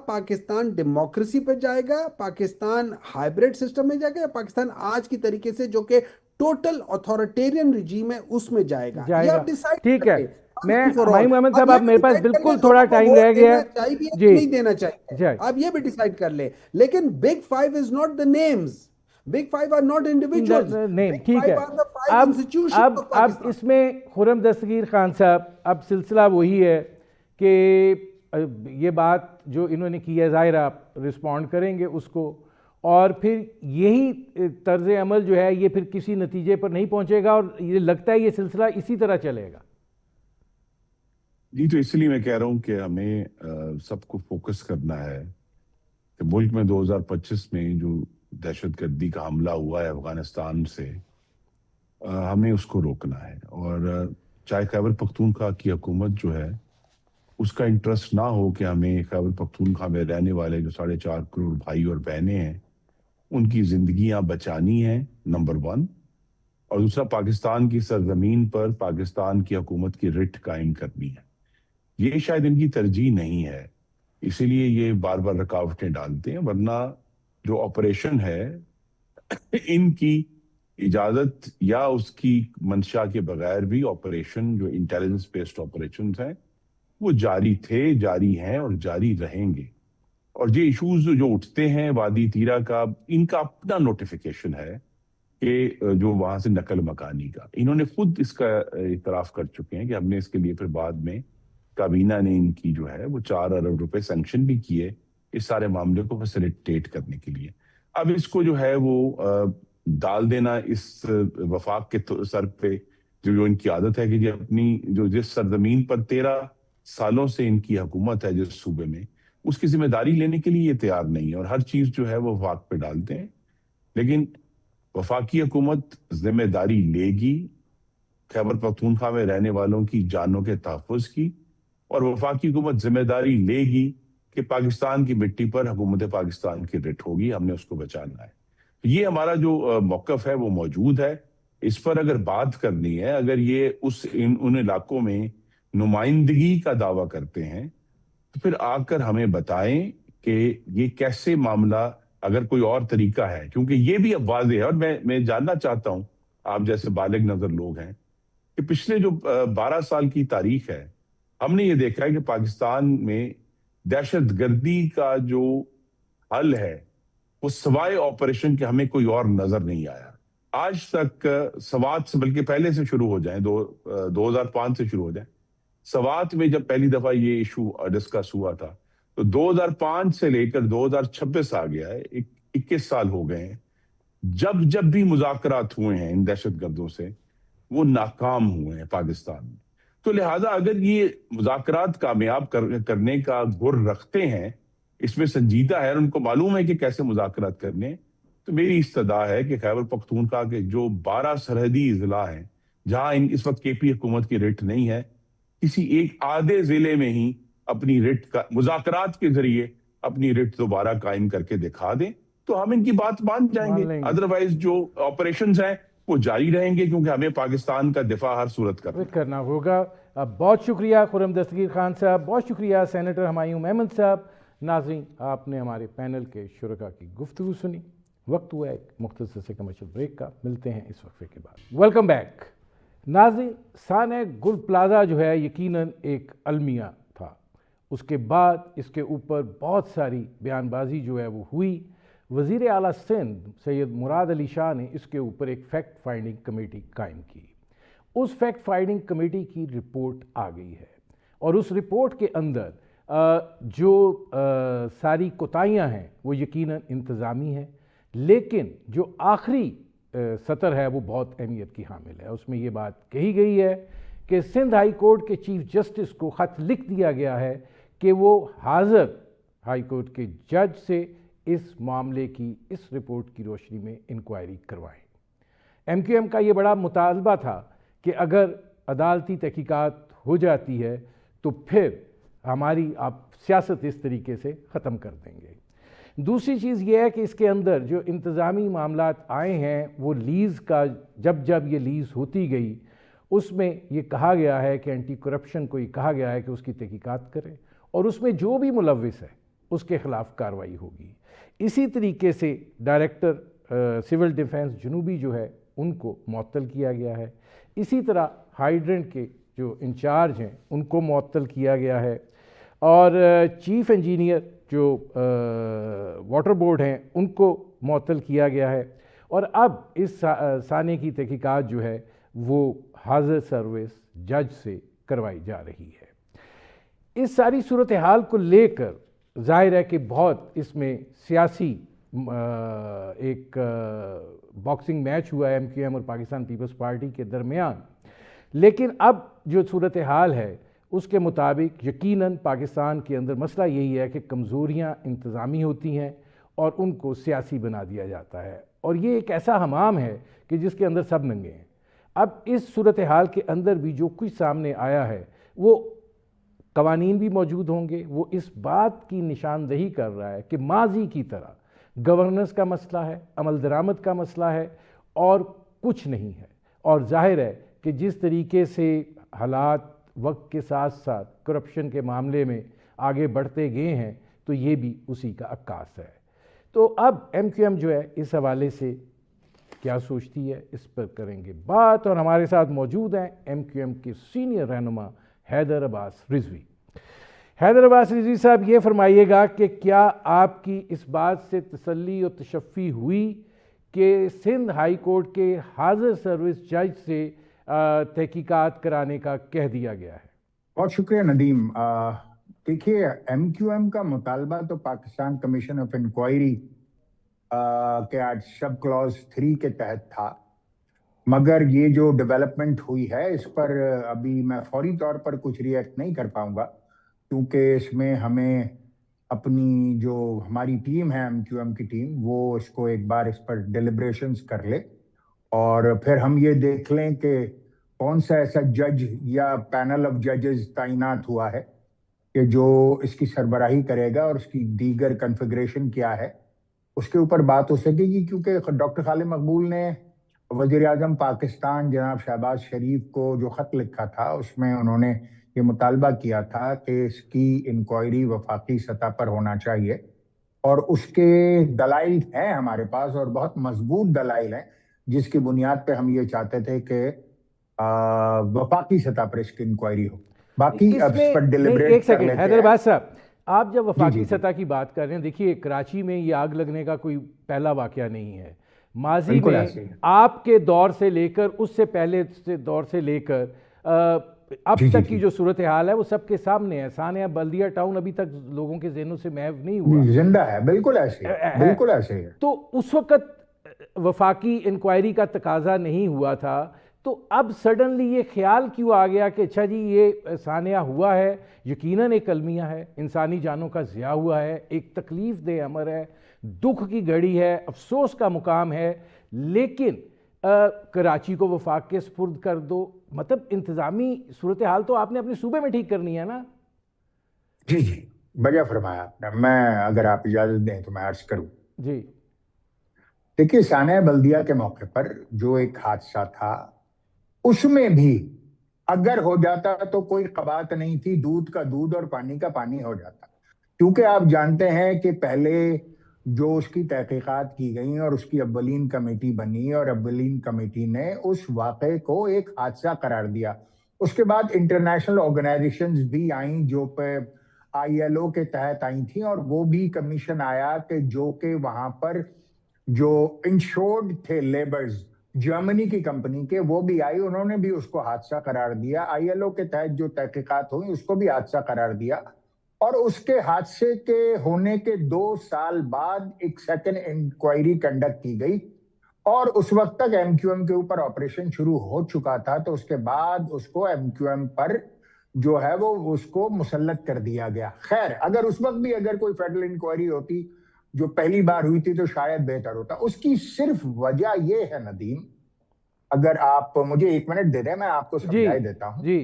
S3: پاکستان ڈیموکریسی پہ جائے گا، پاکستان ہائیبریڈ سسٹم میں جائے گا، یا پاکستان آج کی طریقے سے جو کہ ٹوٹل اتھارٹیرین رجیم ہے اس میں جائے گا. یہ آپ ڈیسائیڈ
S1: ٹھیک ہے.
S3: کریں.
S1: میں ہمایوں احمد صاحب، اب میرے پاس بالکل تھوڑا ٹائم رہ گیا ہے
S3: جی، نہیں دینا چاہیے، آپ یہ بھی ڈیسائیڈ کر لیں. لیکن big 5 is not the names. Big 5 are not individuals.
S1: نہیں
S3: Big
S1: ٹھیک
S3: 5
S1: ہے.
S3: are the 5 institutions of
S1: اب
S3: Pakistan.
S1: اس میں خرم دستگیر خان صاحب، اب سلسلہ وہی ہے کہ یہ بات جو انہوں نے کی ہے، ظاہر آپ رسپونڈ کریں گے اس کو، اور پھر یہی طرز عمل جو ہے یہ پھر کسی نتیجے پر نہیں پہنچے گا، اور یہ لگتا ہے یہ سلسلہ اسی طرح چلے گا.
S4: جی، تو اس لیے میں کہہ رہا ہوں کہ ہمیں سب کو فوکس کرنا ہے کہ ملک میں 2025 میں جو دہشت گردی کا حملہ ہوا ہے افغانستان سے، ہمیں اس کو روکنا ہے. اور چاہے خیبر پختونخوا کی حکومت جو ہے اس کا انٹرسٹ نہ ہو کہ ہمیں خیبر پختونخوا میں رہنے والے جو 4.5 کروڑ بھائی اور بہنیں ہیں ان کی زندگیاں بچانی ہیں، نمبر ون، اور دوسرا پاکستان کی سرزمین پر پاکستان کی حکومت کی رٹ قائم کرنی ہے۔ یہ شاید ان کی ترجیح نہیں ہے، اسی لیے یہ بار بار رکاوٹیں ڈالتے ہیں، ورنہ جو آپریشن ہے ان کی اجازت یا اس کی منشا کے بغیر بھی آپریشن، جو انٹیلیجنس بیسڈ آپریشنز ہیں، وہ جاری تھے، جاری ہیں اور جاری رہیں گے۔ اور یہ ایشوز جو اٹھتے ہیں وادی تیرا کا، ان کا اپنا نوٹیفیکیشن ہے کہ جو وہاں سے نقل مکانی کا، انہوں نے خود اس کا اعتراف کر چکے ہیں کہ ہم نے اس کے لیے پھر بعد میں کابینہ نے ان کی جو ہے وہ 4 ارب روپے سینکشن بھی کیے اس سارے معاملے کو فیسیلیٹیٹ کرنے کے لیے۔ اب اس کو جو ہے وہ ڈال دینا اس وفاق کے سر پہ، جو ان کی عادت ہے کہ یہ اپنی جو جس سرزمین پر 13 سالوں سے ان کی حکومت ہے جس صوبے میں، اس کی ذمہ داری لینے کے لیے یہ تیار نہیں ہے، اور ہر چیز جو ہے وہ وفاق پہ ڈالتے ہیں۔ لیکن وفاقی حکومت ذمہ داری لے گی خیبر پختونخوا میں رہنے والوں کی جانوں کے تحفظ کی، اور وفاقی حکومت ذمہ داری لے گی کہ پاکستان کی مٹی پر حکومت پاکستان کی رٹ ہوگی، ہم نے اس کو بچانا ہے۔ یہ ہمارا جو موقف ہے وہ موجود ہے۔ اس پر اگر بات کرنی ہے، اگر یہ ان علاقوں میں نمائندگی کا دعویٰ کرتے ہیں تو پھر آ کر ہمیں بتائیں کہ یہ کیسے معاملہ، اگر کوئی اور طریقہ ہے، کیونکہ یہ بھی اب واضح ہے، اور میں جاننا چاہتا ہوں آپ جیسے بالغ نظر لوگ ہیں کہ پچھلے جو 12 سال کی تاریخ ہے، ہم نے یہ دیکھا ہے کہ پاکستان میں دہشت گردی کا جو حل ہے وہ سوائے آپریشن کے ہمیں کوئی اور نظر نہیں آیا آج تک۔ سوات سے، بلکہ پہلے سے شروع ہو جائیں، 2005 سے شروع ہو جائیں، سوات میں جب پہلی دفعہ یہ ایشو ڈسکس ہوا تھا تو 2005 سے لے کر 2026 آ گیا ہے، 21 سال ہو گئے ہیں، جب بھی مذاکرات ہوئے ہیں ان دہشت گردوں سے وہ ناکام ہوئے ہیں پاکستان میں۔ تو لہٰذا اگر یہ مذاکرات کامیاب کرنے کا گر رکھتے ہیں، اس میں سنجیدہ ہے اور ان کو معلوم ہے کہ کیسے مذاکرات کرنے، تو میری استدعا ہے کہ خیبر پختونخوا کے جو 12 سرحدی اضلاع ہیں جہاں اس وقت کے پی حکومت کی رٹ نہیں ہے، کسی ایک آدھے ضلع میں ہی اپنی رٹ کا مذاکرات کے ذریعے اپنی رٹ دوبارہ قائم کر کے دکھا دیں تو ہم ان کی بات مان جائیں گے۔ ادروائز جو آپریشنز ہیں وہ جاری رہیں گے، کیونکہ ہمیں پاکستان کا دفاع ہر صورت
S1: کرنا ہوگا۔ بہت شکریہ خرم دستگیر خان صاحب، بہت شکریہ سینیٹر ہمایوں محمد صاحب۔ ناظرین، آپ نے ہمارے پینل کے شرکاء کی گفتگو سنی۔ وقت ہوا ایک مختصر سے کمرشل بریک کا، ملتے ہیں اس وقفے کے بعد۔ Welcome back. ناظرین، سانہ گل پلازہ جو ہے یقیناً ایک المیہ تھا، اس کے بعد اس کے اوپر بہت ساری بیان بازی جو ہے وہ ہوئی۔ وزیر اعلیٰ سندھ سید مراد علی شاہ نے اس کے اوپر ایک فیکٹ فائنڈنگ کمیٹی قائم کی۔ اس فیکٹ فائنڈنگ کمیٹی کی رپورٹ آ گئی ہے، اور اس رپورٹ کے اندر جو ساری کوتاہیاں ہیں وہ یقیناً انتظامی ہیں، لیکن جو آخری سطر ہے وہ بہت اہمیت کی حامل ہے۔ اس میں یہ بات کہی گئی ہے کہ سندھ ہائی کورٹ کے چیف جسٹس کو خط لکھ دیا گیا ہے کہ وہ حاضر ہائی کورٹ کے جج سے اس معاملے کی، اس رپورٹ کی روشنی میں انکوائری کروائیں۔ ایم کیو ایم کا یہ بڑا مطالبہ تھا کہ اگر عدالتی تحقیقات ہو جاتی ہے تو پھر ہماری آپ سیاست اس طریقے سے ختم کر دیں گے۔ دوسری چیز یہ ہے کہ اس کے اندر جو انتظامی معاملات آئے ہیں وہ لیز کا، جب یہ لیز ہوتی گئی اس میں یہ کہا گیا ہے کہ اینٹی کرپشن کو یہ کہا گیا ہے کہ اس کی تحقیقات کرے، اور اس میں جو بھی ملوث ہے اس کے خلاف کارروائی ہوگی۔ اسی طریقے سے ڈائریکٹر سول ڈیفنس جنوبی جو ہے ان کو معطل کیا گیا ہے۔ اسی طرح ہائیڈرنٹ کے جو انچارج ہیں ان کو معطل کیا گیا ہے، اور چیف انجینئر جو واٹر بورڈ ہیں ان کو معطل کیا گیا ہے، اور اب اس سانے کی تحقیقات جو ہے وہ حاضر سروس جج سے کروائی جا رہی ہے۔ اس ساری صورتحال کو لے کر ظاہر ہے کہ بہت اس میں سیاسی ایک باکسنگ میچ ہوا ہے ایم کیو ایم اور پاکستان پیپلز پارٹی کے درمیان، لیکن اب جو صورتحال ہے اس کے مطابق یقیناً پاکستان کے اندر مسئلہ یہی ہے کہ کمزوریاں انتظامی ہوتی ہیں اور ان کو سیاسی بنا دیا جاتا ہے، اور یہ ایک ایسا حمام ہے کہ جس کے اندر سب ننگے ہیں۔ اب اس صورتحال کے اندر بھی جو کچھ سامنے آیا ہے وہ قوانین بھی موجود ہوں گے، وہ اس بات کی نشاندہی کر رہا ہے کہ ماضی کی طرح گورننس کا مسئلہ ہے، عمل درآمد کا مسئلہ ہے، اور کچھ نہیں ہے۔ اور ظاہر ہے کہ جس طریقے سے حالات وقت کے ساتھ ساتھ کرپشن کے معاملے میں آگے بڑھتے گئے ہیں تو یہ بھی اسی کا عکاس ہے۔ تو اب ایم کیو ایم جو ہے اس حوالے سے کیا سوچتی ہے، اس پر کریں گے بات، اور ہمارے ساتھ موجود ہیں ایم کیو ایم کے سینئر رہنما حیدر عباس رضوی۔ حیدر عباس رضوی صاحب، یہ فرمائیے گا کہ کیا آپ کی اس بات سے تسلی اور تشفی ہوئی کہ سندھ ہائی کورٹ کے حاضر سروس جج سے تحقیقات کرانے کا کہہ دیا گیا ہے؟
S5: بہت شکریہ ندیم۔ دیکھیے، ایم کیو ایم کا مطالبہ تو پاکستان کمیشن آف انکوائری کے آج سب کلاز 3 کے تحت تھا، مگر یہ جو ڈیولپمنٹ ہوئی ہے اس پر ابھی میں فوری طور پر کچھ ریئیکٹ نہیں کر پاؤں گا، کیونکہ اس میں ہمیں اپنی جو ہماری ٹیم ہے ایم کیو ایم کی ٹیم، وہ اس کو ایک بار اس پر ڈیلیبریشنز کر لے، اور پھر ہم یہ دیکھ لیں کہ کون سا ایسا جج یا پینل آف ججز تعینات ہوا ہے کہ جو اس کی سربراہی کرے گا، اور اس کی دیگر کنفیگریشن کیا ہے، اس کے اوپر بات ہو سکے گی۔ کیونکہ ڈاکٹر خالد مقبول نے وزیر اعظم پاکستان جناب شہباز شریف کو جو خط لکھا تھا، اس میں انہوں نے یہ مطالبہ کیا تھا کہ اس کی انکوائری وفاقی سطح پر ہونا چاہیے، اور اس کے دلائل ہیں ہمارے پاس، اور بہت مضبوط دلائل ہیں، جس کی بنیاد پہ ہم یہ چاہتے تھے کہ وفاقی سطح پر اس کی انکوائری ہو۔ باقی اب اس پر ڈیلیبریٹ
S1: ایک
S5: کر
S1: سیکنڈ
S5: لیتے
S1: حیدر
S5: ہیں۔
S1: عباس صاحب، آپ جب وفاقی
S5: جی۔
S1: سطح کی بات کر رہے ہیں، دیکھیے کراچی میں یہ آگ لگنے کا کوئی پہلا واقعہ نہیں ہے۔ ماضی
S5: بالکل
S1: میں
S5: ایسے ہی ہے۔
S1: آپ کے دور سے لے کر، اس سے پہلے دور سے لے کر اب تک کی جو صورتحال ہے وہ سب کے سامنے ہے۔ ثانیہ بلدیہ ٹاؤن ابھی تک لوگوں کے ذہنوں سے محو نہیں ہوا،
S5: زندہ ہے، بالکل ایسے ہے، بالکل ایسے ہے۔
S1: تو اس وقت وفاقی انکوائری کا تقاضا نہیں ہوا تھا، تو اب سڈنلی یہ خیال کیوں آ گیا کہ اچھا جی یہ ثانیہ ہوا ہے؟ یقیناً ایک المیہ ہے، انسانی جانوں کا ضیاع ہوا ہے، ایک تکلیف دہ امر ہے، دکھ کی گھڑی ہے، افسوس کا مقام ہے، لیکن کراچی کو وفاق کے سپرد کر دو، مطلب انتظامی صورتحال تو آپ نے اپنے صوبے میں ٹھیک کرنی ہے نا؟
S5: جی جی، بڑھیا فرمایا آپ نے۔ میں اگر آپ اجازت دیں تو میں عرض کروں۔
S1: جی
S5: دیکھیے، ثانیہ بلدیہ کے موقع پر جو ایک حادثہ تھا، اس میں بھی اگر ہو جاتا تو کوئی قباحت نہیں تھی، دودھ کا دودھ اور پانی کا پانی ہو جاتا، کیونکہ آپ جانتے ہیں کہ پہلے جو اس کی تحقیقات کی گئیں اور اس کی اولین کمیٹی بنی، اور اولین کمیٹی نے اس واقعے کو ایک حادثہ قرار دیا۔ اس کے بعد انٹرنیشنل آرگنائزیشنز بھی آئیں جو پہ آئی ایل او کے تحت آئی تھیں، اور وہ بھی کمیشن آیا کہ جو کہ وہاں پر جو انشورڈ تھے لیبرز جرمنی کی کمپنی کے، وہ بھی آئی، انہوں نے بھی اس کو حادثہ قرار دیا۔ آئی ایل او کے تحت جو تحقیقات ہوئی اس کو بھی حادثہ قرار دیا، اور اس کے حادثے کے ہونے کے 2 سال بعد ایک سیکنڈ انکوائری کنڈکٹ کی گئی، اور اس وقت تک ایم کیو ایم کے اوپر آپریشن شروع ہو چکا تھا۔ تو اس کے بعد اس کو ایم کیو ایم پر جو ہے وہ اس کو مسلط کر دیا گیا۔ خیر، اگر اس وقت بھی اگر کوئی فیڈرل انکوائری ہوتی جو پہلی بار ہوئی تھی تو شاید بہتر ہوتا۔ اس کی صرف وجہ یہ ہے ندیم، اگر آپ مجھے 1 منٹ دے دیں میں آپ کو سمجھا دیتا ہوں۔
S1: جی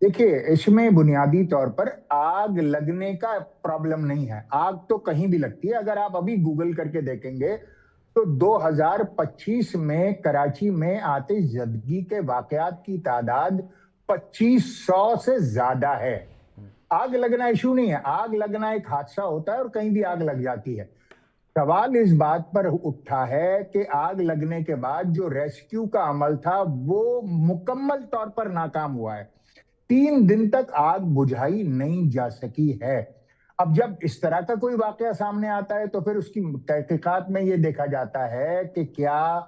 S5: دیکھیے، اس میں بنیادی طور پر آگ لگنے کا پرابلم نہیں ہے، آگ تو کہیں بھی لگتی ہے۔ اگر آپ ابھی گوگل کر کے دیکھیں گے تو 2025 میں کراچی میں آتش زدگی کے واقعات کی تعداد 2500 سے زیادہ ہے۔ آگ لگنا ایشو نہیں ہے، آگ لگنا ایک حادثہ ہوتا ہے اور کہیں بھی آگ لگ جاتی ہے۔ سوال اس بات پر اٹھا ہے کہ آگ لگنے کے بعد جو ریسکیو کا عمل تھا وہ مکمل طور پر ناکام ہوا ہے، 3 دن تک آگ بجھائی نہیں جا سکی ہے۔ اب جب اس طرح کا کوئی واقعہ سامنے آتا ہے تو پھر اس کی تحقیقات میں یہ دیکھا جاتا ہے کہ کیا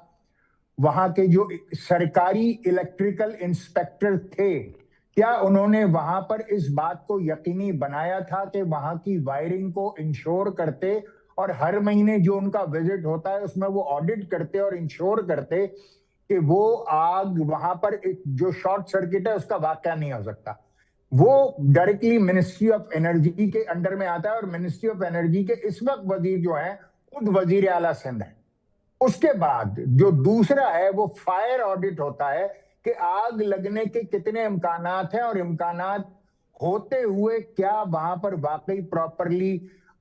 S5: وہاں کے جو سرکاری الیکٹریکل انسپیکٹر تھے، کیا انہوں نے وہاں پر اس بات کو یقینی بنایا تھا کہ وہاں کی وائرنگ کو انشور کرتے، اور ہر مہینے جو ان کا وزٹ ہوتا ہے اس میں وہ آڈٹ کرتے اور انشور کرتے کہ وہ آگ وہاں پر جو شارٹ سرکٹ ہے اس کا واقعہ نہیں ہو سکتا۔ وہ ڈائریکٹلی منسٹری آف انرجی کے انڈر میں آتا ہے، اور منسٹری آف انرجی کے اس وقت وزیر جو ہیں خود وزیر اعلیٰ سندھ ہے۔ اس کے بعد جو دوسرا ہے وہ فائر آڈٹ ہوتا ہے کہ آگ لگنے کے کتنے امکانات ہیں، اور امکانات ہوتے ہوئے کیا وہاں پر واقعی پراپرلی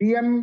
S5: PM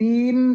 S5: 3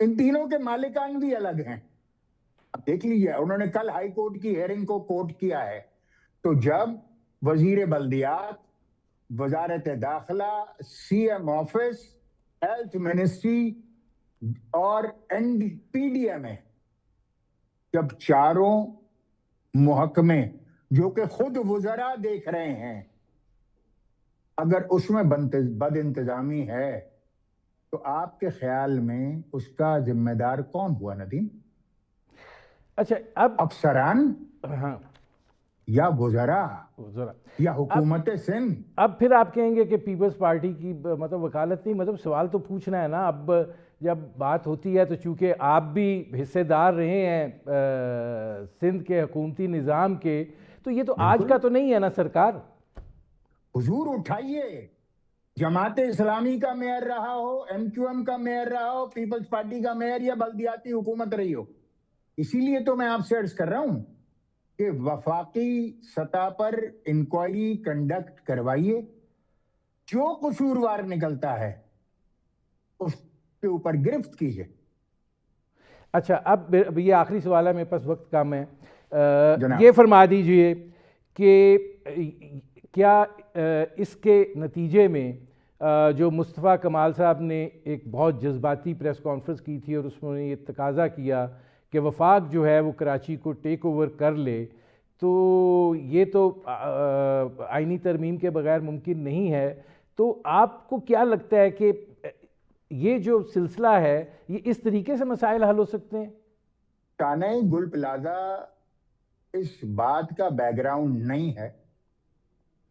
S5: ان تینوں کے مالکان بھی الگ ہیں. اب دیکھ لیجیے, انہوں نے کل ہائی کورٹ کی ہیئرنگ کو کوٹ کیا ہے. تو جب وزیر بلدیات, وزارت داخلہ, C M office, health ministry اور پی ڈی ایم اے, جب چاروں محکمے جو کہ خود وزراء دیکھ رہے ہیں, اگر اس میں بد انتظامی ہے تو آپ کے خیال میں اس کا ذمہ دار کون ہوا ندیم؟
S1: اچھا اب
S5: افسران
S1: ہاں
S5: یا وزراء
S1: ذرا
S5: یا حکومت سندھ؟
S1: اب پھر آپ کہیں گے کہ پیپلز پارٹی کی مطلب وکالت نہیں, مطلب سوال تو پوچھنا ہے نا. اب جب بات ہوتی ہے تو چونکہ آپ بھی حصے دار رہے ہیں سندھ کے حکومتی نظام کے, تو یہ تو آج کا تو نہیں ہے نا سرکار.
S5: حضور اٹھائیے, جماعت اسلامی کا میئر رہا ہو, ایم کیو ایم کا میئر رہا ہو, پیپلز پارٹی کا میئر یا بلدیاتی حکومت رہی ہو. اسی لیے تو میں آپ سے عرض کر رہا ہوں کہ وفاقی سطح پر انکوائری کنڈکٹ کروائیے, جو قصوروار نکلتا ہے اس کے اوپر گرفت کیجیے.
S1: اچھا اب یہ آخری سوال ہے, میرے پاس وقت کم ہے.
S5: جناب.
S1: یہ فرما دیجئے کہ کیا اس کے نتیجے میں جو مصطفیٰ کمال صاحب نے ایک بہت جذباتی پریس کانفرنس کی تھی اور اس میں یہ تقاضا کیا کہ وفاق جو ہے وہ کراچی کو ٹیک اوور کر لے, تو یہ تو آئینی ترمیم کے بغیر ممکن نہیں ہے. تو آپ کو کیا لگتا ہے کہ یہ جو سلسلہ ہے یہ اس طریقے سے مسائل حل ہو سکتے ہیں؟
S5: ٹانائی گل پلازا اس بات کا بیک گراؤنڈ نہیں ہے,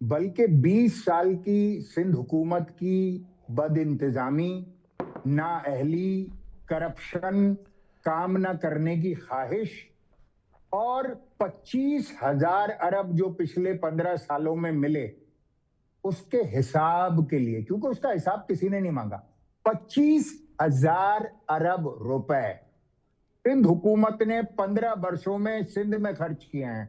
S5: بلکہ 20 سال کی سندھ حکومت کی بد انتظامی, نااہلی, کرپشن, کام نہ کرنے کی خواہش اور 25,000 ارب جو پچھلے 15 سالوں میں ملے اس کے حساب کے لیے, کیونکہ اس کا حساب کسی نے نہیں مانگا. 25,000 ارب روپے سندھ حکومت نے 15 برسوں میں سندھ میں خرچ کیے ہیں.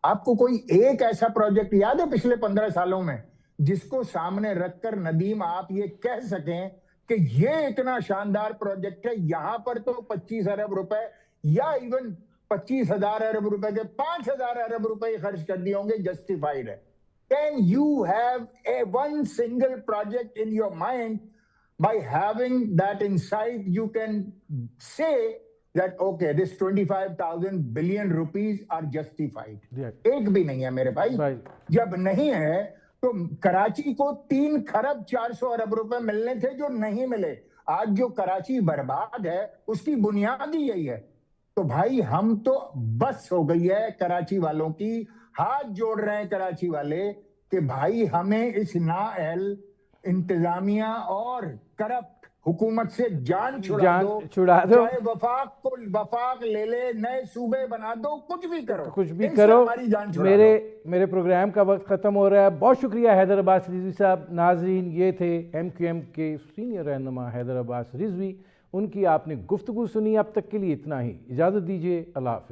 S5: آپ کو کوئی ایک ایسا پروجیکٹ یاد ہے پچھلے 15 سالوں میں جس کو سامنے رکھ کر ندیم آپ یہ کہہ سکیں کہ یہ اتنا شاندار پروجیکٹ ہے, یہاں پر تو 25 ارب روپے یا ایون 25,000 ارب روپے کے 5,000 ارب روپے خرچ کر دیے ہوں گے, جسٹیفائیڈ ہے؟ Can you have one single project in your mind? By having that insight, you can say that okay, this 25,000 billion rupees are justified. ایک بھی نہیں ہے میرے بھائی. جب نہیں ہے تو کراچی کو 3 کھرب 400 ارب روپے ملنے تھے جو نہیں ملے. آج جو کراچی برباد ہے اس کی بنیاد ہی یہی ہے. تو بھائی ہم تو بس ہو گئی ہے کراچی والوں کی, ہاتھ جوڑ رہے ہیں کراچی والے کہ بھائی ہمیں اس نااہل انتظامیہ اور کرپٹ حکومت سے جان چھڑا دو, چاہے وفاق لے لے, نئے صوبے بنا دو, کچھ بھی کرو, ہماری جان چھڑا دو.
S1: میرے پروگرام کا وقت ختم ہو رہا ہے. بہت شکریہ حیدر عباس رضوی صاحب. ناظرین, یہ تھے ایم کیو ایم کے سینئر رہنما حیدر عباس رضوی, ان کی آپ نے گفتگو سنی. اب تک کے لیے اتنا ہی, اجازت دیجیے, اللہ حافظ.